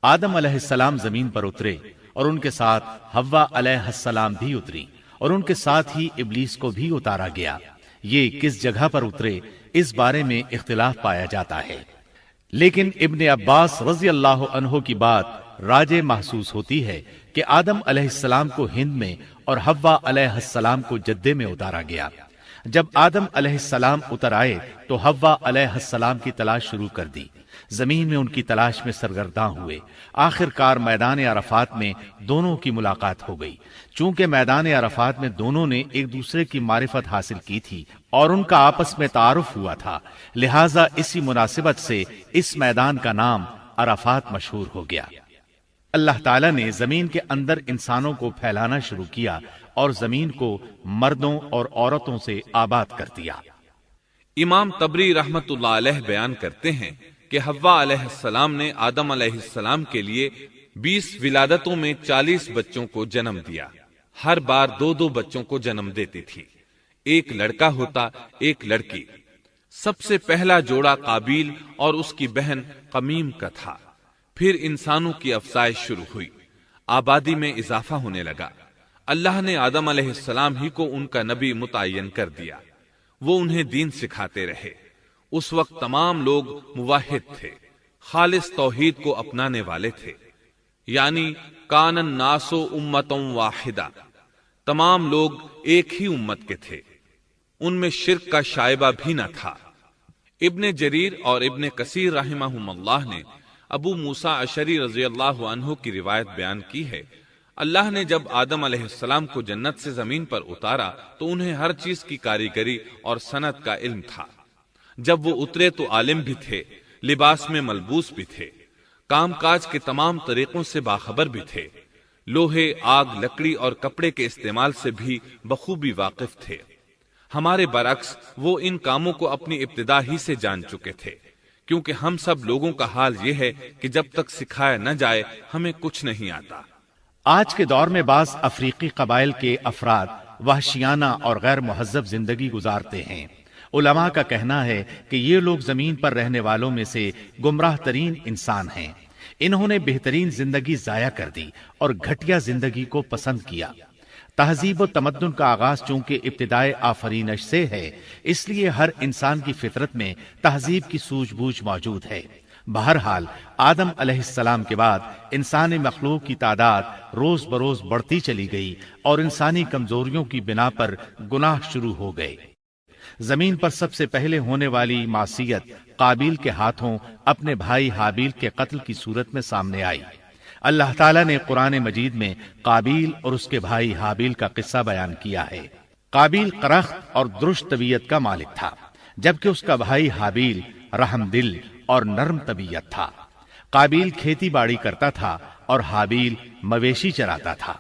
آدم علیہ السلام زمین پر اترے اور ان کے ساتھ حوا علیہ السلام بھی اتری، اور ان کے ساتھ ہی ابلیس کو بھی اتارا گیا۔ یہ کس جگہ پر اترے اس بارے میں اختلاف پایا جاتا ہے، لیکن ابن عباس رضی اللہ عنہ کی بات راجح محسوس ہوتی ہے کہ آدم علیہ السلام کو ہند میں اور حوا علیہ السلام کو جدے میں اتارا گیا۔ جب آدم علیہ السلام اتر آئے تو حوا علیہ السلام کی تلاش شروع کر دی، زمین میں ان کی تلاش میں سرگرداں ہوئے۔ آخر کار میدان عرفات میں دونوں کی ملاقات ہو گئی۔ چونکہ میدان عرفات میں دونوں نے ایک دوسرے کی معرفت حاصل کی تھی اور ان کا آپس میں تعارف ہوا تھا، لہٰذا اسی مناسبت سے اس میدان کا نام عرفات مشہور ہو گیا۔ اللہ تعالیٰ نے زمین کے اندر انسانوں کو پھیلانا شروع کیا اور زمین کو مردوں اور عورتوں سے آباد کر دیا۔ امام طبری رحمت اللہ علیہ بیان کرتے ہیں کہ حوا علیہ السلام نے آدم علیہ السلام کے لیے 20 ولادتوں میں 40 بچوں کو جنم دیا۔ ہر بار 2 بچوں کو جنم دیتی تھی، ایک لڑکا ہوتا ایک لڑکی۔ سب سے پہلا جوڑا قابیل اور اس کی بہن قمیم کا تھا۔ پھر انسانوں کی افزائش شروع ہوئی، آبادی میں اضافہ ہونے لگا۔ اللہ نے آدم علیہ السلام ہی کو ان کا نبی متعین کر دیا، وہ انہیں دین سکھاتے رہے۔ اس وقت تمام لوگ موحد تھے، خالص توحید کو اپنانے والے تھے، یعنی کان الناس امۃ واحدہ، تمام لوگ ایک ہی امت کے تھے، ان میں شرک کا شائبہ بھی نہ تھا۔ ابن جریر اور ابن کثیر رحمہم اللہ نے ابو موسیٰ اشعری رضی اللہ عنہ کی روایت بیان کی ہے، اللہ نے جب آدم علیہ السلام کو جنت سے زمین پر اتارا تو انہیں ہر چیز کی کاریگری اور صنعت کا علم تھا۔ جب وہ اترے تو عالم بھی تھے، لباس میں ملبوس بھی تھے، کام کاج کے تمام طریقوں سے باخبر بھی تھے، لوہے، آگ، لکڑی اور کپڑے کے استعمال سے بھی بخوبی واقف تھے۔ ہمارے برعکس وہ ان کاموں کو اپنی ابتدا ہی سے جان چکے تھے، کیونکہ ہم سب لوگوں کا حال یہ ہے کہ جب تک سکھایا نہ جائے ہمیں کچھ نہیں آتا۔ آج کے دور میں بعض افریقی قبائل کے افراد وحشیانہ اور غیر مہذب زندگی گزارتے ہیں۔ علماء کا کہنا ہے کہ یہ لوگ زمین پر رہنے والوں میں سے گمراہ ترین انسان ہیں۔ انہوں نے بہترین زندگی ضائع کر دی اور گھٹیا زندگی کو پسند کیا۔ تہذیب و تمدن کا آغاز چونکہ ابتدائے آفرینش سے ہے، اس لیے ہر انسان کی فطرت میں تہذیب کی سوجھ بوجھ موجود ہے۔ بہرحال آدم علیہ السلام کے بعد انسانی مخلوق کی تعداد روز بروز بڑھتی چلی گئی اور انسانی کمزوریوں کی بنا پر گناہ شروع ہو گئے۔ زمین پر سب سے پہلے ہونے والی معصیت قابیل کے ہاتھوں اپنے بھائی حابیل کے قتل کی صورت میں سامنے آئی۔ اللہ تعالیٰ نے قرآن مجید میں قابیل اور اس کے بھائی حابیل کا قصہ بیان کیا ہے۔ قابیل قرخت اور درشت طبیعت کا مالک تھا، جبکہ اس کا بھائی حابیل رحم دل اور نرم طبیعت تھا۔ قابیل کھیتی باڑی کرتا تھا اور حابیل مویشی چراتا تھا۔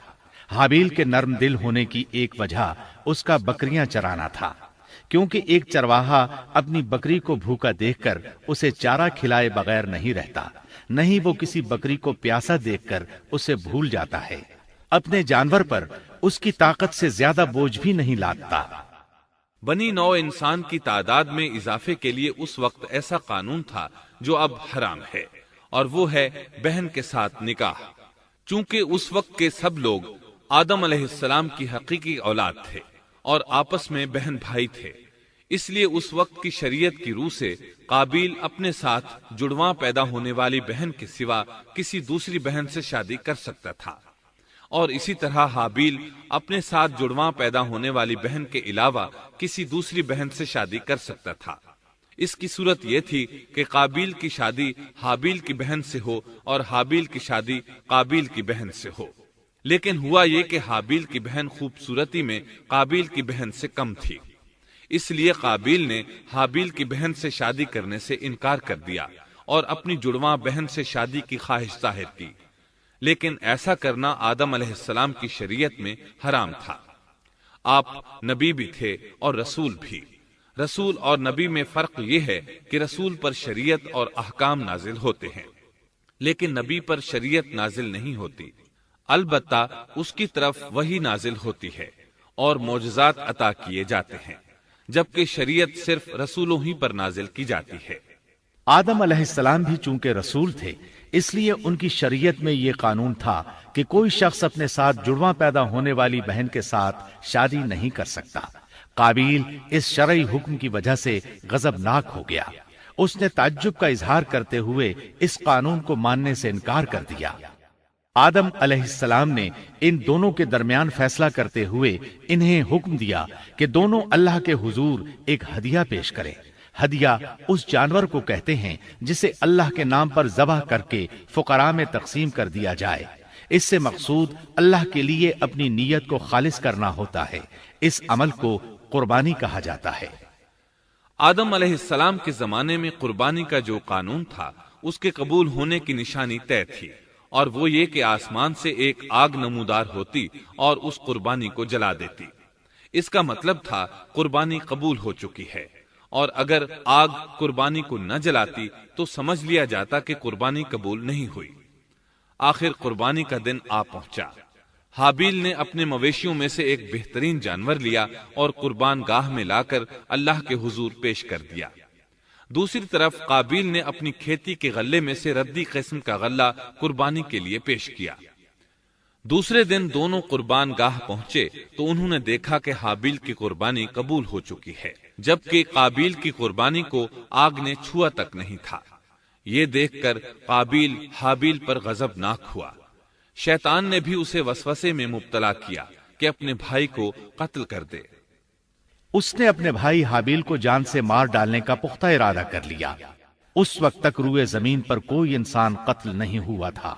حابیل کے نرم دل ہونے کی ایک وجہ اس کا بکریاں چرانا تھا، کیونکہ ایک چرواہا اپنی بکری کو بھوکا دیکھ کر اسے چارہ کھلائے بغیر نہیں رہتا، نہیں وہ کسی بکری کو پیاسا دیکھ کر اسے بھول جاتا ہے۔ اپنے جانور پر اس کی طاقت سے زیادہ بوجھ بھی نہیں لادتا۔ بنی نو انسان کی تعداد میں اضافے کے لیے اس وقت ایسا قانون تھا جو اب حرام ہے، اور وہ ہے بہن کے ساتھ نکاح۔ چونکہ اس وقت کے سب لوگ آدم علیہ السلام کی حقیقی اولاد تھے اور آپس میں بہن بھائی تھے، اس لیے اس وقت کی شریعت کی روح سے قابیل اپنے ساتھ جڑواں پیدا ہونے والی بہن کے سوا کسی دوسری بہن سے شادی کر سکتا تھا، اور اسی طرح حابیل اپنے ساتھ جڑواں پیدا ہونے والی بہن کے علاوہ کسی دوسری بہن سے شادی کر سکتا تھا۔ اس کی صورت یہ تھی کہ قابیل کی شادی حابیل کی بہن سے ہو اور حابیل کی شادی قابیل کی بہن سے ہو، لیکن ہوا یہ کہ حابیل کی بہن خوبصورتی میں قابیل کی بہن سے کم تھی، اس لیے قابیل نے حابیل کی بہن سے شادی کرنے سے انکار کر دیا اور اپنی جڑواں بہن سے شادی کی خواہش ظاہر کی، لیکن ایسا کرنا آدم علیہ السلام کی شریعت میں حرام تھا۔ آپ نبی بھی تھے اور رسول بھی۔ رسول اور نبی میں فرق یہ ہے کہ رسول پر شریعت اور احکام نازل ہوتے ہیں، لیکن نبی پر شریعت نازل نہیں ہوتی، البتہ اس کی طرف وحی نازل ہوتی ہے اور معجزات عطا کیے جاتے ہیں، جبکہ شریعت صرف رسولوں ہی پر نازل کی جاتی ہے۔ آدم علیہ السلام بھی چونکہ رسول تھے، اس لیے ان کی شریعت میں یہ قانون تھا کہ کوئی شخص اپنے ساتھ جڑواں پیدا ہونے والی بہن کے ساتھ شادی نہیں کر سکتا۔ قابیل اس شرعی حکم کی وجہ سے غضبناک ہو گیا۔ اس نے تعجب کا اظہار کرتے ہوئے اس قانون کو ماننے سے انکار کر دیا۔ آدم علیہ السلام نے ان دونوں کے درمیان فیصلہ کرتے ہوئے انہیں حکم دیا کہ دونوں اللہ کے حضور ایک ہدیہ پیش کریں۔ ہدیہ اس جانور کو کہتے ہیں جسے اللہ کے نام پر ذبح کر کے فقراء میں تقسیم کر دیا جائے۔ اس سے مقصود اللہ کے لیے اپنی نیت کو خالص کرنا ہوتا ہے۔ اس عمل کو قربانی کہا جاتا ہے۔ آدم علیہ السلام کے زمانے میں قربانی کا جو قانون تھا اس کے قبول ہونے کی نشانی طے تھی، اور وہ یہ کہ آسمان سے ایک آگ نمودار ہوتی اور اس قربانی کو جلا دیتی۔ اس کا مطلب تھا قربانی قبول ہو چکی ہے، اور اگر آگ قربانی کو نہ جلاتی تو سمجھ لیا جاتا کہ قربانی قبول نہیں ہوئی۔ آخر قربانی کا دن آ پہنچا۔ حابیل نے اپنے مویشیوں میں سے ایک بہترین جانور لیا اور قربان گاہ میں لا کر اللہ کے حضور پیش کر دیا۔ دوسری طرف قابیل نے اپنی کھیتی کے غلے میں سے ردی قسم کا غلہ قربانی کے لیے پیش کیا۔ دوسرے دن دونوں قربان گاہ پہنچے تو انہوں نے دیکھا کہ حابیل کی قربانی قبول ہو چکی ہے، جبکہ قابیل کی قربانی کو آگ نے چھوا تک نہیں تھا۔ یہ دیکھ کر قابیل حابیل پر غضبناک ہوا۔ شیطان نے بھی اسے وسوسے میں مبتلا کیا کہ اپنے بھائی کو قتل کر دے۔ اس نے اپنے بھائی حابیل کو جان سے مار ڈالنے کا پختہ ارادہ کر لیا۔ اس وقت تک روئے زمین پر کوئی انسان قتل نہیں ہوا تھا۔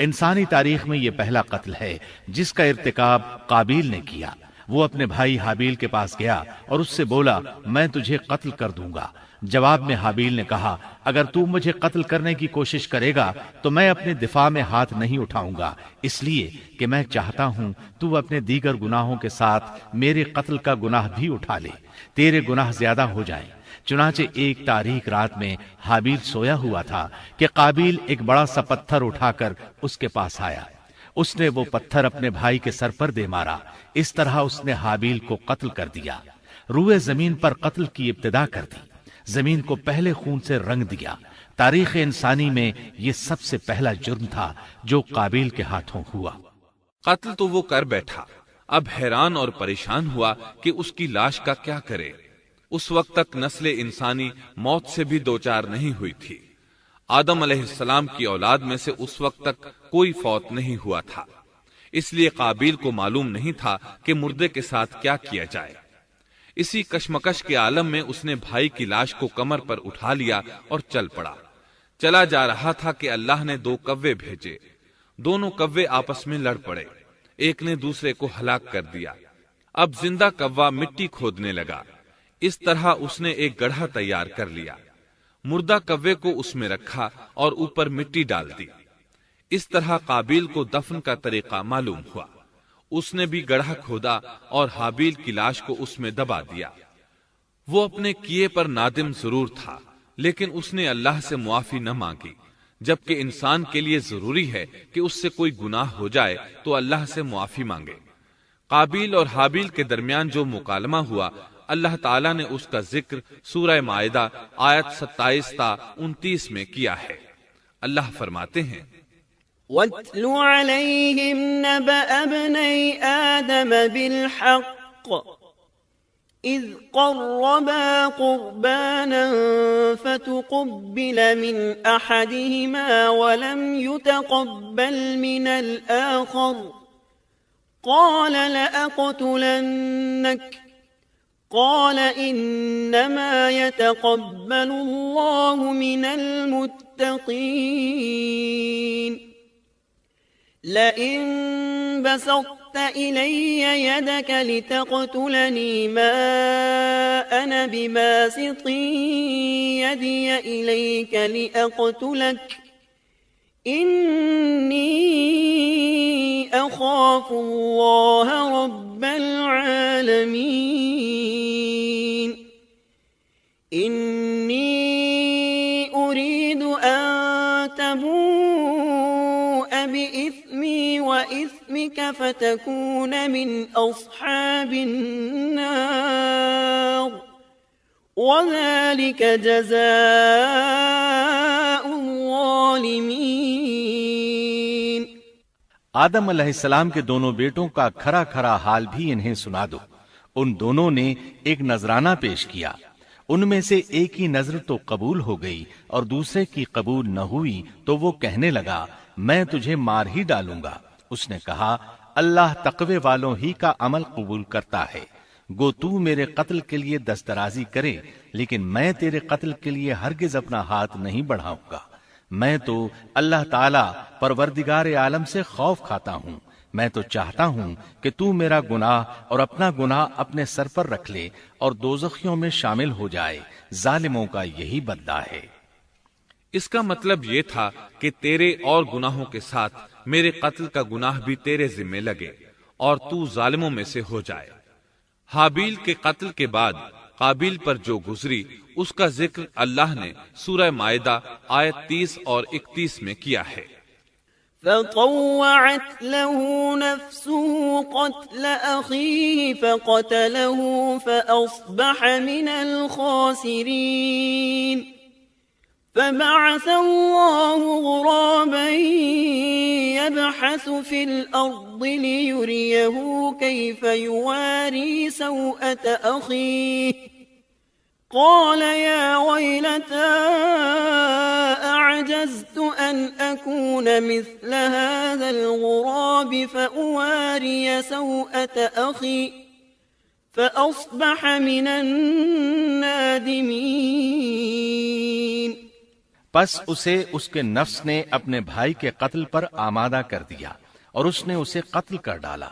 انسانی تاریخ میں یہ پہلا قتل ہے جس کا ارتکاب قابیل نے کیا۔ وہ اپنے بھائی حابیل کے پاس گیا اور اس سے بولا، میں تجھے قتل کر دوں گا۔ جواب میں حابیل نے کہا، اگر تو مجھے قتل کرنے کی کوشش کرے گا تو میں اپنے دفاع میں ہاتھ نہیں اٹھاؤں گا، اس لیے کہ میں چاہتا ہوں تو اپنے دیگر گناہوں کے ساتھ میرے قتل کا گناہ بھی اٹھا لے، تیرے گناہ زیادہ ہو جائیں۔ چنانچہ ایک تاریک رات میں حابیل سویا ہوا تھا کہ قابیل ایک بڑا سا پتھر اٹھا کر اس کے پاس آیا۔ اس نے وہ پتھر اپنے بھائی کے سر پر دے مارا۔ اس طرح اس نے حابیل کو قتل کر دیا۔ روئے زمین پر قتل کی ابتدا کر دی، زمین کو پہلے خون سے رنگ دیا۔ تاریخ انسانی میں یہ سب سے پہلا جرم تھا جو قابیل کے ہاتھوں ہوا۔ قتل تو وہ کر بیٹھا، اب حیران اور پریشان ہوا کہ اس کی لاش کا کیا کرے۔ اس وقت تک نسل انسانی موت سے بھی دوچار نہیں ہوئی تھی۔ آدم علیہ السلام کی اولاد میں سے اس وقت تک کوئی فوت نہیں ہوا تھا، اس لیے قابیل کو معلوم نہیں تھا کہ مردے کے ساتھ کیا کیا جائے۔ اسی کشمکش کے عالم میں اس نے بھائی کی لاش کو کمر پر اٹھا لیا اور چل پڑا۔ چلا جا رہا تھا کہ اللہ نے 2 کوے بھیجے۔ دونوں کوے آپس میں لڑ پڑے، ایک نے دوسرے کو ہلاک کر دیا۔ اب زندہ کوا مٹی کھودنے لگا۔ اس طرح اس نے ایک گڑھا تیار کر لیا، مردہ کوے کو اس میں رکھا اور اوپر مٹی ڈال دی۔ اس طرح قابیل کو دفن کا طریقہ معلوم ہوا۔ اس نے بھی گڑھا کھودا اور حابیل کی لاش کو اس میں دبا دیا۔ وہ اپنے کیے پر نادم ضرور تھا، لیکن اس نے اللہ سے معافی نہ مانگی، جبکہ انسان کے لیے ضروری ہے کہ اس سے کوئی گناہ ہو جائے تو اللہ سے معافی مانگے۔ قابیل اور حابیل کے درمیان جو مکالمہ ہوا، اللہ تعالیٰ نے اس کا ذکر سورہ مائدہ آیت 27 تا 29 میں کیا ہے۔ اللہ فرماتے ہیں، وَاتْلُ عَلَيْهِمْ نَبَأَ ابْنَيْ آدَمَ بِالْحَقِّ إِذْ قَرَّبَا قُرْبَانًا فَتُقُبِّلَ مِنْ أَحَدِهِمَا وَلَمْ يُتَقَبَّلْ مِنَ الْآخَرِ قَالَ لَأَقْتُلَنَّكَ قال إنما يتقبل الله من المتقين لئن بسطت إلي يدك لتقتلني ما أنا بباسط يدي إليك لأقتلك إني أخاف الله رب العالمين إني أريد أن تبوء بإثمي وإثمك فتكون من أصحاب النار وذلك جزاء الظالمين۔ آدم علیہ السلام کے دونوں بیٹوں کا کھرا کھرا حال بھی انہیں سنا دو۔ ان دونوں نے ایک نذرانہ پیش کیا، ان میں سے ایک کی نذر تو قبول ہو گئی اور دوسرے کی قبول نہ ہوئی تو وہ کہنے لگا، میں تجھے مار ہی ڈالوں گا۔ اس نے کہا، اللہ تقوی والوں ہی کا عمل قبول کرتا ہے، گو تو میرے قتل کے لیے دسترازی کرے لیکن میں تیرے قتل کے لیے ہرگز اپنا ہاتھ نہیں بڑھاؤں گا۔ میں تو اللہ تعالی پروردگار عالم سے خوف کھاتا ہوں، میں تو چاہتا ہوں کہ تو میرا گناہ اور اپنا گناہ اپنے سر پر رکھ لے اور دوزخیوں میں شامل ہو جائے، ظالموں کا یہی بدلہ ہے۔ اس کا مطلب یہ تھا کہ تیرے اور گناہوں کے ساتھ میرے قتل کا گناہ بھی تیرے ذمہ لگے اور تو ظالموں میں سے ہو جائے۔ حابیل کے قتل کے بعد قابیل پر جو گزری اس کا ذکر اللہ نے سورہ مائدہ آیت 30 اور 31 میں کیا ہے۔ فطوعت له نفسه قتل أخيه فقتله فأصبح من الخاسرين فبعث الله غرابا يبحث في الأرض ليريه كيف يواري سوءة أخيه قال يا ويلتى أعجزت أن أكون مثل هذا الغراب فأواري سوءة أخي فأصبح من النادمين۔ پس اسے اس کے نفس نے اپنے بھائی کے قتل پر آمادہ کر دیا اور اس نے اسے قتل کر ڈالا،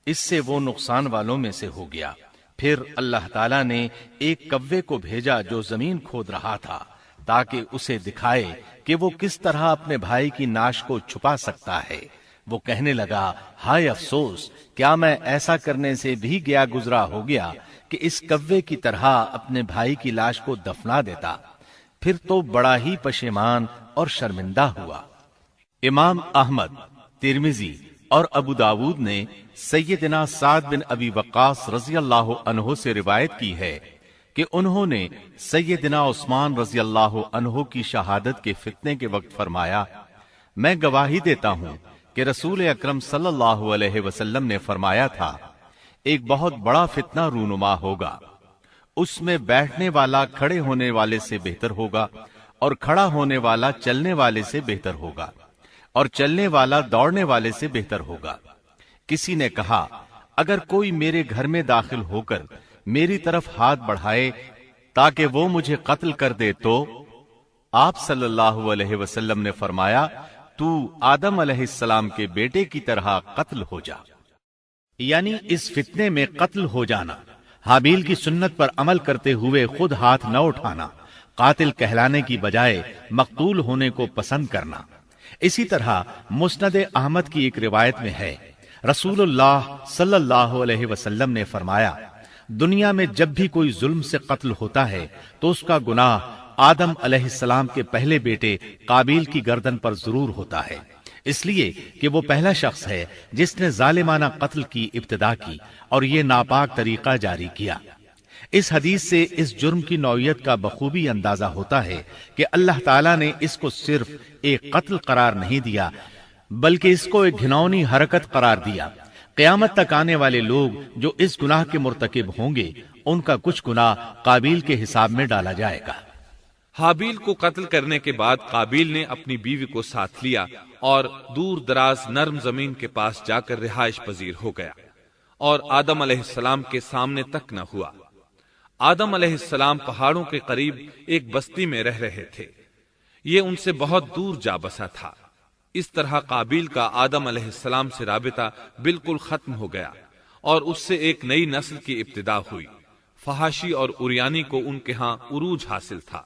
اس سے وہ نقصان والوں میں سے ہو گیا۔ پھر اللہ تعالیٰ نے ایک کوے کو بھیجا جو زمین کھود رہا تھا تاکہ اسے دکھائے کہ وہ کس طرح اپنے بھائی کی ناش کو چھپا سکتا ہے۔ وہ کہنے لگا، ہائے افسوس، کیا میں ایسا کرنے سے بھی گیا گزرا ہو گیا کہ اس کوے کی طرح اپنے بھائی کی لاش کو دفنا دیتا، پھر تو بڑا ہی پشیمان اور شرمندہ ہوا۔ امام احمد، ترمذی اور ابو داود نے سیدنا سعد بن ابی وقاص رضی اللہ عنہ سے روایت کی ہے کہ انہوں نے سیدنا عثمان رضی اللہ عنہ کی شہادت کے فتنے کے وقت فرمایا، میں گواہی دیتا ہوں کہ رسول اکرم صلی اللہ علیہ وسلم نے فرمایا تھا، ایک بہت بڑا فتنہ رونما ہوگا، اس میں بیٹھنے والا کھڑے ہونے والے سے بہتر ہوگا اور کھڑا ہونے والا چلنے والے سے بہتر ہوگا اور چلنے والا دوڑنے والے سے بہتر ہوگا۔ کسی نے کہا، اگر کوئی میرے گھر میں داخل ہو کر میری طرف ہاتھ بڑھائے تاکہ وہ مجھے قتل کر دے تو آپ صلی اللہ علیہ وسلم نے فرمایا، تو آدم علیہ السلام کے بیٹے کی طرح قتل ہو جا، یعنی اس فتنے میں قتل ہو جانا، حابیل کی سنت پر عمل کرتے ہوئے خود ہاتھ نہ اٹھانا، قاتل کہلانے کی بجائے مقتول ہونے کو پسند کرنا۔ اسی طرح مسند احمد کی ایک روایت میں ہے، رسول اللہ صلی اللہ علیہ وسلم نے فرمایا، دنیا میں جب بھی کوئی ظلم سے قتل ہوتا ہے تو اس کا گناہ آدم علیہ السلام کے پہلے بیٹے قابیل کی گردن پر ضرور ہوتا ہے، اس لیے کہ وہ پہلا شخص ہے جس نے ظالمانہ قتل کی ابتدا کی اور یہ ناپاک طریقہ جاری کیا۔ اس حدیث سے اس جرم کی نوعیت کا بخوبی اندازہ ہوتا ہے کہ اللہ تعالیٰ نے اس کو صرف ایک قتل قرار نہیں دیا بلکہ اس کو ایک گھناؤنی حرکت قرار دیا۔ قیامت تک آنے والے لوگ جو اس گناہ کے مرتکب ہوں گے ان کا کچھ گناہ قابیل کے حساب میں ڈالا جائے گا۔ حابیل کو قتل کرنے کے بعد قابیل نے اپنی بیوی کو ساتھ لیا اور دور دراز نرم زمین کے پاس جا کر رہائش پذیر ہو گیا اور آدم علیہ السلام کے سامنے تک نہ ہوا۔ آدم علیہ السلام پہاڑوں کے قریب ایک بستی میں رہ رہے تھے، یہ ان سے بہت دور جا بسا تھا۔ اس طرح قابیل کا آدم علیہ السلام سے رابطہ بالکل ختم ہو گیا اور اس سے ایک نئی نسل کی ابتدا ہوئی۔ فحاشی اور اریانی کو ان کے ہاں عروج حاصل تھا۔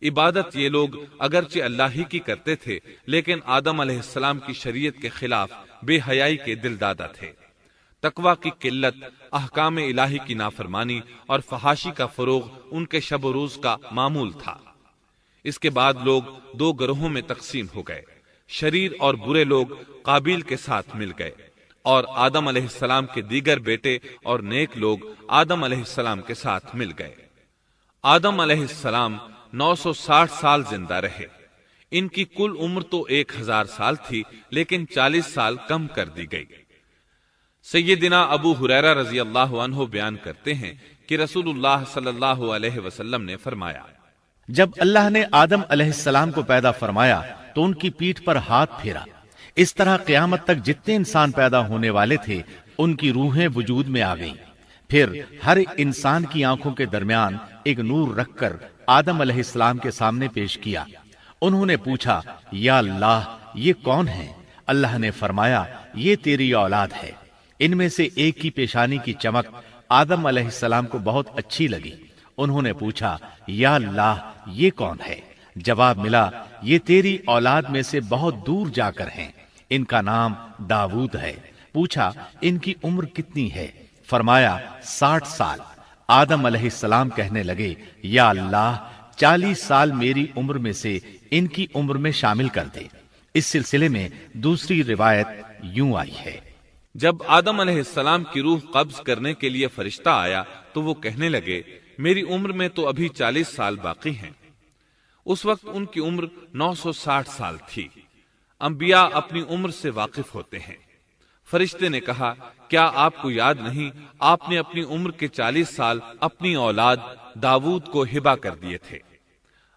عبادت یہ لوگ اگرچہ اللہ ہی کی کرتے تھے لیکن آدم علیہ السلام کی شریعت کے خلاف بے حیائی کے دل دادا تھے۔ تقوی کی قلت، احکام الہی کی نافرمانی اور فحاشی کا فروغ ان کے شب و روز کا معمول تھا۔ اس کے بعد لوگ دو گروہوں میں تقسیم ہو گئے، شریر اور برے لوگ قابیل کے ساتھ مل گئے اور آدم علیہ السلام کے دیگر بیٹے اور نیک لوگ آدم علیہ السلام کے ساتھ مل گئے۔ آدم علیہ السلام 960 سال زندہ رہے۔ ان کی کل عمر تو 1000 سال تھی لیکن 40 سال کم کر دی گئی۔ سیدنا ابو ہریرہ رضی اللہ عنہ بیان کرتے ہیں کہ رسول اللہ صلی اللہ علیہ وسلم نے فرمایا، جب اللہ نے آدم علیہ السلام کو پیدا فرمایا تو ان کی پیٹھ پر ہاتھ پھیرا، اس طرح قیامت تک جتنے انسان پیدا ہونے والے تھے ان کی روحیں وجود میں آ گئیں۔ پھر ہر انسان کی آنکھوں کے درمیان ایک نور رکھ کر آدم علیہ السلام کے سامنے پیش کیا۔ انہوں نے پوچھا، یا اللہ یہ کون ہے؟ اللہ نے فرمایا، یہ تیری اولاد ہے۔ ان میں سے ایک کی پیشانی کی چمک آدم علیہ السلام کو بہت اچھی لگی۔ انہوں نے پوچھا، یا اللہ یہ کون ہے؟ جواب ملا، یہ تیری اولاد میں سے بہت دور جا کر ہیں، ان کا نام داود ہے۔ پوچھا، ان کی عمر کتنی ہے؟ فرمایا 60 سال۔ آدم علیہ السلام کہنے لگے، یا اللہ 40 سال میری عمر میں سے ان کی عمر میں شامل کر دے۔ اس سلسلے میں دوسری روایت یوں آئی ہے، جب آدم علیہ السلام کی روح قبض کرنے کے لیے فرشتہ آیا تو وہ کہنے لگے، میری عمر میں تو ابھی 40 سال باقی ہیں۔ اس وقت ان کی عمر 960 سال تھی۔ انبیاء اپنی عمر سے واقف ہوتے ہیں۔ فرشتے نے کہا، کیا آپ کو یاد نہیں آپ نے اپنی عمر کے 40 سال اپنی اولاد داؤد کو ہبہ کر دیے تھے؟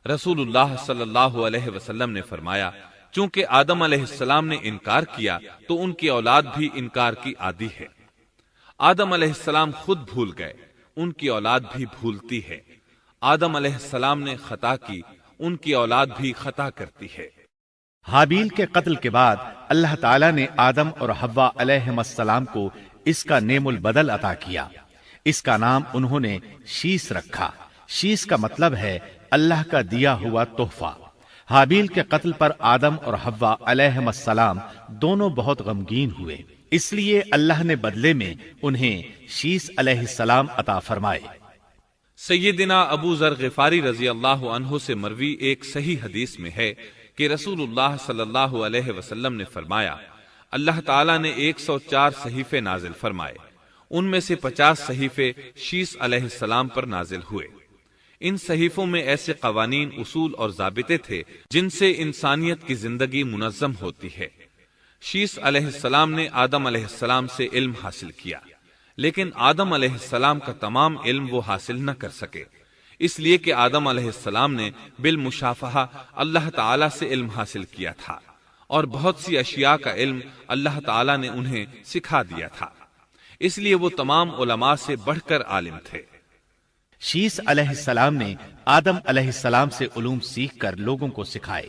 رسول اللہ صلی اللہ علیہ وسلم نے فرمایا، چونکہ آدم علیہ السلام نے انکار کیا تو ان کی اولاد بھی انکار کی عادی ہے۔ آدم علیہ السلام خود بھول گئے، ان کی اولاد بھی بھولتی ہے۔ آدم علیہ السلام نے خطا کی، ان کی اولاد بھی خطا کرتی ہے۔ حابیل کے قتل کے بعد اللہ تعالیٰ نے آدم اور حوا علیہم السلام کو اس کا نعم البدل عطا کیا۔ اس کا نام انہوں نے شیس رکھا۔ شیس کا مطلب ہے اللہ کا دیا ہوا تحفہ۔ حابیل کے قتل پر آدم اور حوا علیہم السلام دونوں بہت غمگین ہوئے، اس لیے اللہ نے بدلے میں انہیں شیس علیہ السلام عطا فرمائے۔ سیدنا ابو ذر غفاری رضی اللہ عنہ سے مروی ایک صحیح حدیث میں ہے کہ رسول اللہ صلی اللہ علیہ وسلم نے فرمایا، اللہ تعالیٰ نے 104 صحیفے نازل فرمائے، ان میں سے 50 صحیفے شیس علیہ السلام پر نازل ہوئے۔ ان صحیفوں میں ایسے قوانین، اصول اور ضابطے تھے جن سے انسانیت کی زندگی منظم ہوتی ہے۔ شیس علیہ السلام نے آدم علیہ السلام سے علم حاصل کیا، لیکن آدم علیہ السلام کا تمام علم وہ حاصل نہ کر سکے، اس لیے کہ آدم علیہ السلام نے بالمشافہہ اللہ تعالیٰ سے علم حاصل کیا تھا، اور بہت سی اشیاء کا علم اللہ تعالیٰ نے انہیں سکھا دیا تھا، اس لیے وہ تمام علماء سے بڑھ کر عالم تھے۔ شیس علیہ السلام نے آدم علیہ السلام سے علوم سیکھ کر لوگوں کو سکھائے۔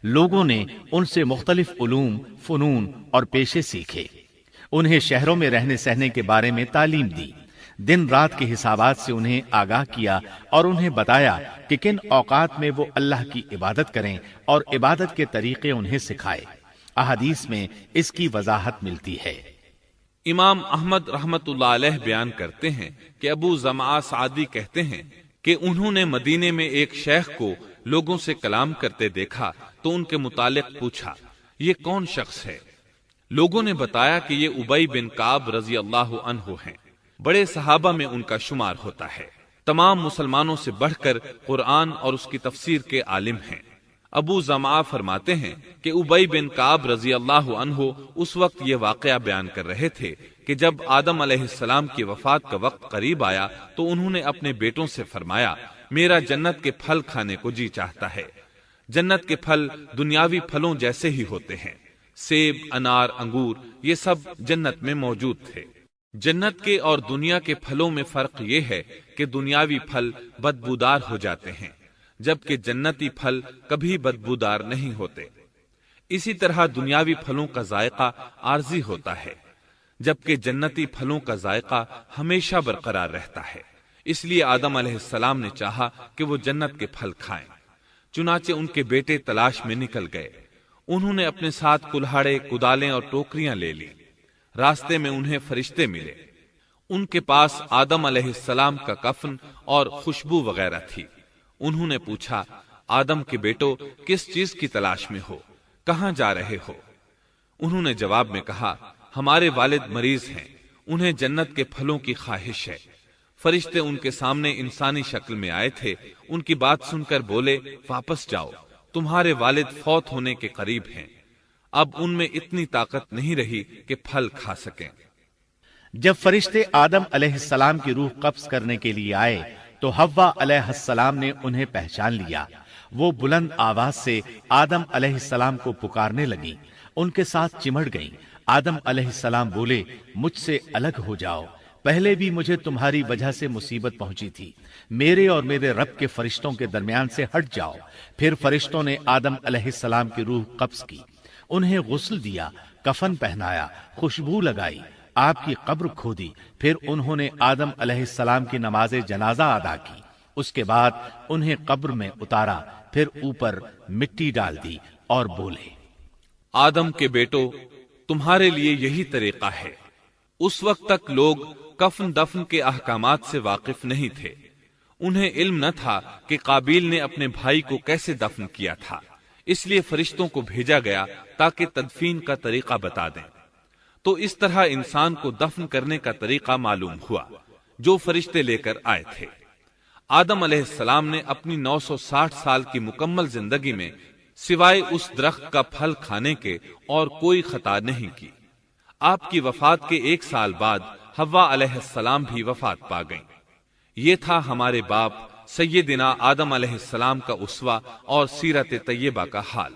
لوگوں نے ان سے مختلف علوم، فنون اور پیشے سیکھے۔ انہیں شہروں میں رہنے سہنے کے بارے میں تعلیم دی، دن رات کے حسابات سے انہیں آگاہ کیا اور انہیں بتایا کہ کن اوقات میں وہ اللہ کی عبادت کریں اور عبادت کے طریقے انہیں سکھائے۔ احادیث میں اس کی وضاحت ملتی ہے۔ امام احمد رحمت اللہ علیہ بیان کرتے ہیں کہ ابو زمعہ سعدی کہتے ہیں کہ انہوں نے مدینے میں ایک شیخ کو لوگوں سے کلام کرتے دیکھا تو ان کے متعلق پوچھا، یہ کون شخص ہے؟ لوگوں نے بتایا کہ یہ ابی بن کعب رضی اللہ عنہ ہیں، بڑے صحابہ میں ان کا شمار ہوتا ہے، تمام مسلمانوں سے بڑھ کر قرآن اور اس کی تفسیر کے عالم ہیں۔ ابو زمعہ فرماتے ہیں کہ ابی بن کعب رضی اللہ عنہ اس وقت یہ واقعہ بیان کر رہے تھے کہ جب آدم علیہ السلام کی وفات کا وقت قریب آیا تو انہوں نے اپنے بیٹوں سے فرمایا، میرا جنت کے پھل کھانے کو جی چاہتا ہے۔ جنت کے پھل دنیاوی پھلوں جیسے ہی ہوتے ہیں، سیب، انار، انگور، یہ سب جنت میں موجود تھے۔ جنت کے اور دنیا کے پھلوں میں فرق یہ ہے کہ دنیاوی پھل بدبودار ہو جاتے ہیں، جبکہ جنتی پھل کبھی بدبودار نہیں ہوتے۔ اسی طرح دنیاوی پھلوں کا ذائقہ عارضی ہوتا ہے، جبکہ جنتی پھلوں کا ذائقہ ہمیشہ برقرار رہتا ہے۔ اس لیے آدم علیہ السلام نے چاہا کہ وہ جنت کے پھل کھائیں، چنانچہ ان کے بیٹے تلاش میں نکل گئے۔ انہوں نے اپنے ساتھ کلہاڑے، کدالیں اور ٹوکریاں لے لی۔ راستے میں انہیں فرشتے ملے، ان کے پاس آدم علیہ السلام کا کفن اور خوشبو وغیرہ تھی۔ انہوں نے پوچھا، آدم کے بیٹو، کس چیز کی تلاش میں ہو؟ کہاں جا رہے ہو؟ انہوں نے جواب میں کہا، ہمارے والد مریض ہیں، انہیں جنت کے پھلوں کی خواہش ہے۔ فرشتے ان کے سامنے انسانی شکل میں آئے تھے، ان کی بات سن کر بولے، واپس جاؤ، تمہارے والد فوت ہونے کے قریب ہیں، اب ان میں اتنی طاقت نہیں رہی کہ پھل کھا سکیں۔ جب فرشتے آدم علیہ السلام کی روح قبض کرنے کے لیے آئے تو حوا علیہ السلام نے انہیں پہچان لیا۔ وہ بلند آواز سے آدم علیہ السلام کو پکارنے لگی، ان کے ساتھ چمڑ گئیں۔ آدم علیہ السلام بولے، مجھ سے الگ ہو جاؤ، پہلے بھی مجھے تمہاری وجہ سے مصیبت پہنچی تھی، میرے اور میرے رب کے فرشتوں کے درمیان سے ہٹ جاؤ۔ پھر فرشتوں نے آدم علیہ السلام کی روح قبض کی، انہیں غسل دیا، کفن پہنایا، خوشبو لگائی، آپ کی قبر کھودی، پھر انہوں نے آدم علیہ السلام کی نماز جنازہ ادا کی۔ اس کے بعد انہیں قبر میں اتارا، پھر اوپر مٹی ڈال دی اور بولے، آدم کے بیٹو، تمہارے لیے یہی طریقہ ہے۔ اس وقت تک لوگ کفن دفن کے احکامات سے واقف نہیں تھے، انہیں علم نہ تھا کہ قابیل نے اپنے بھائی کو کیسے دفن کیا تھا، اس لیے فرشتوں کو بھیجا گیا تاکہ تدفین کا طریقہ بتا دیں۔ تو اس طرح انسان کو دفن کرنے کا طریقہ معلوم ہوا جو فرشتے لے کر آئے تھے۔ آدم علیہ السلام نے اپنی 960 سال کی مکمل زندگی میں سوائے اس درخت کا پھل کھانے کے اور کوئی خطا نہیں کی۔ آپ کی وفات کے 1 سال بعد حوا علیہ السلام بھی وفات پا گئیں۔ یہ تھا ہمارے باپ سیدنا آدم علیہ السلام کا اسوہ اور سیرت طیبہ کا حال۔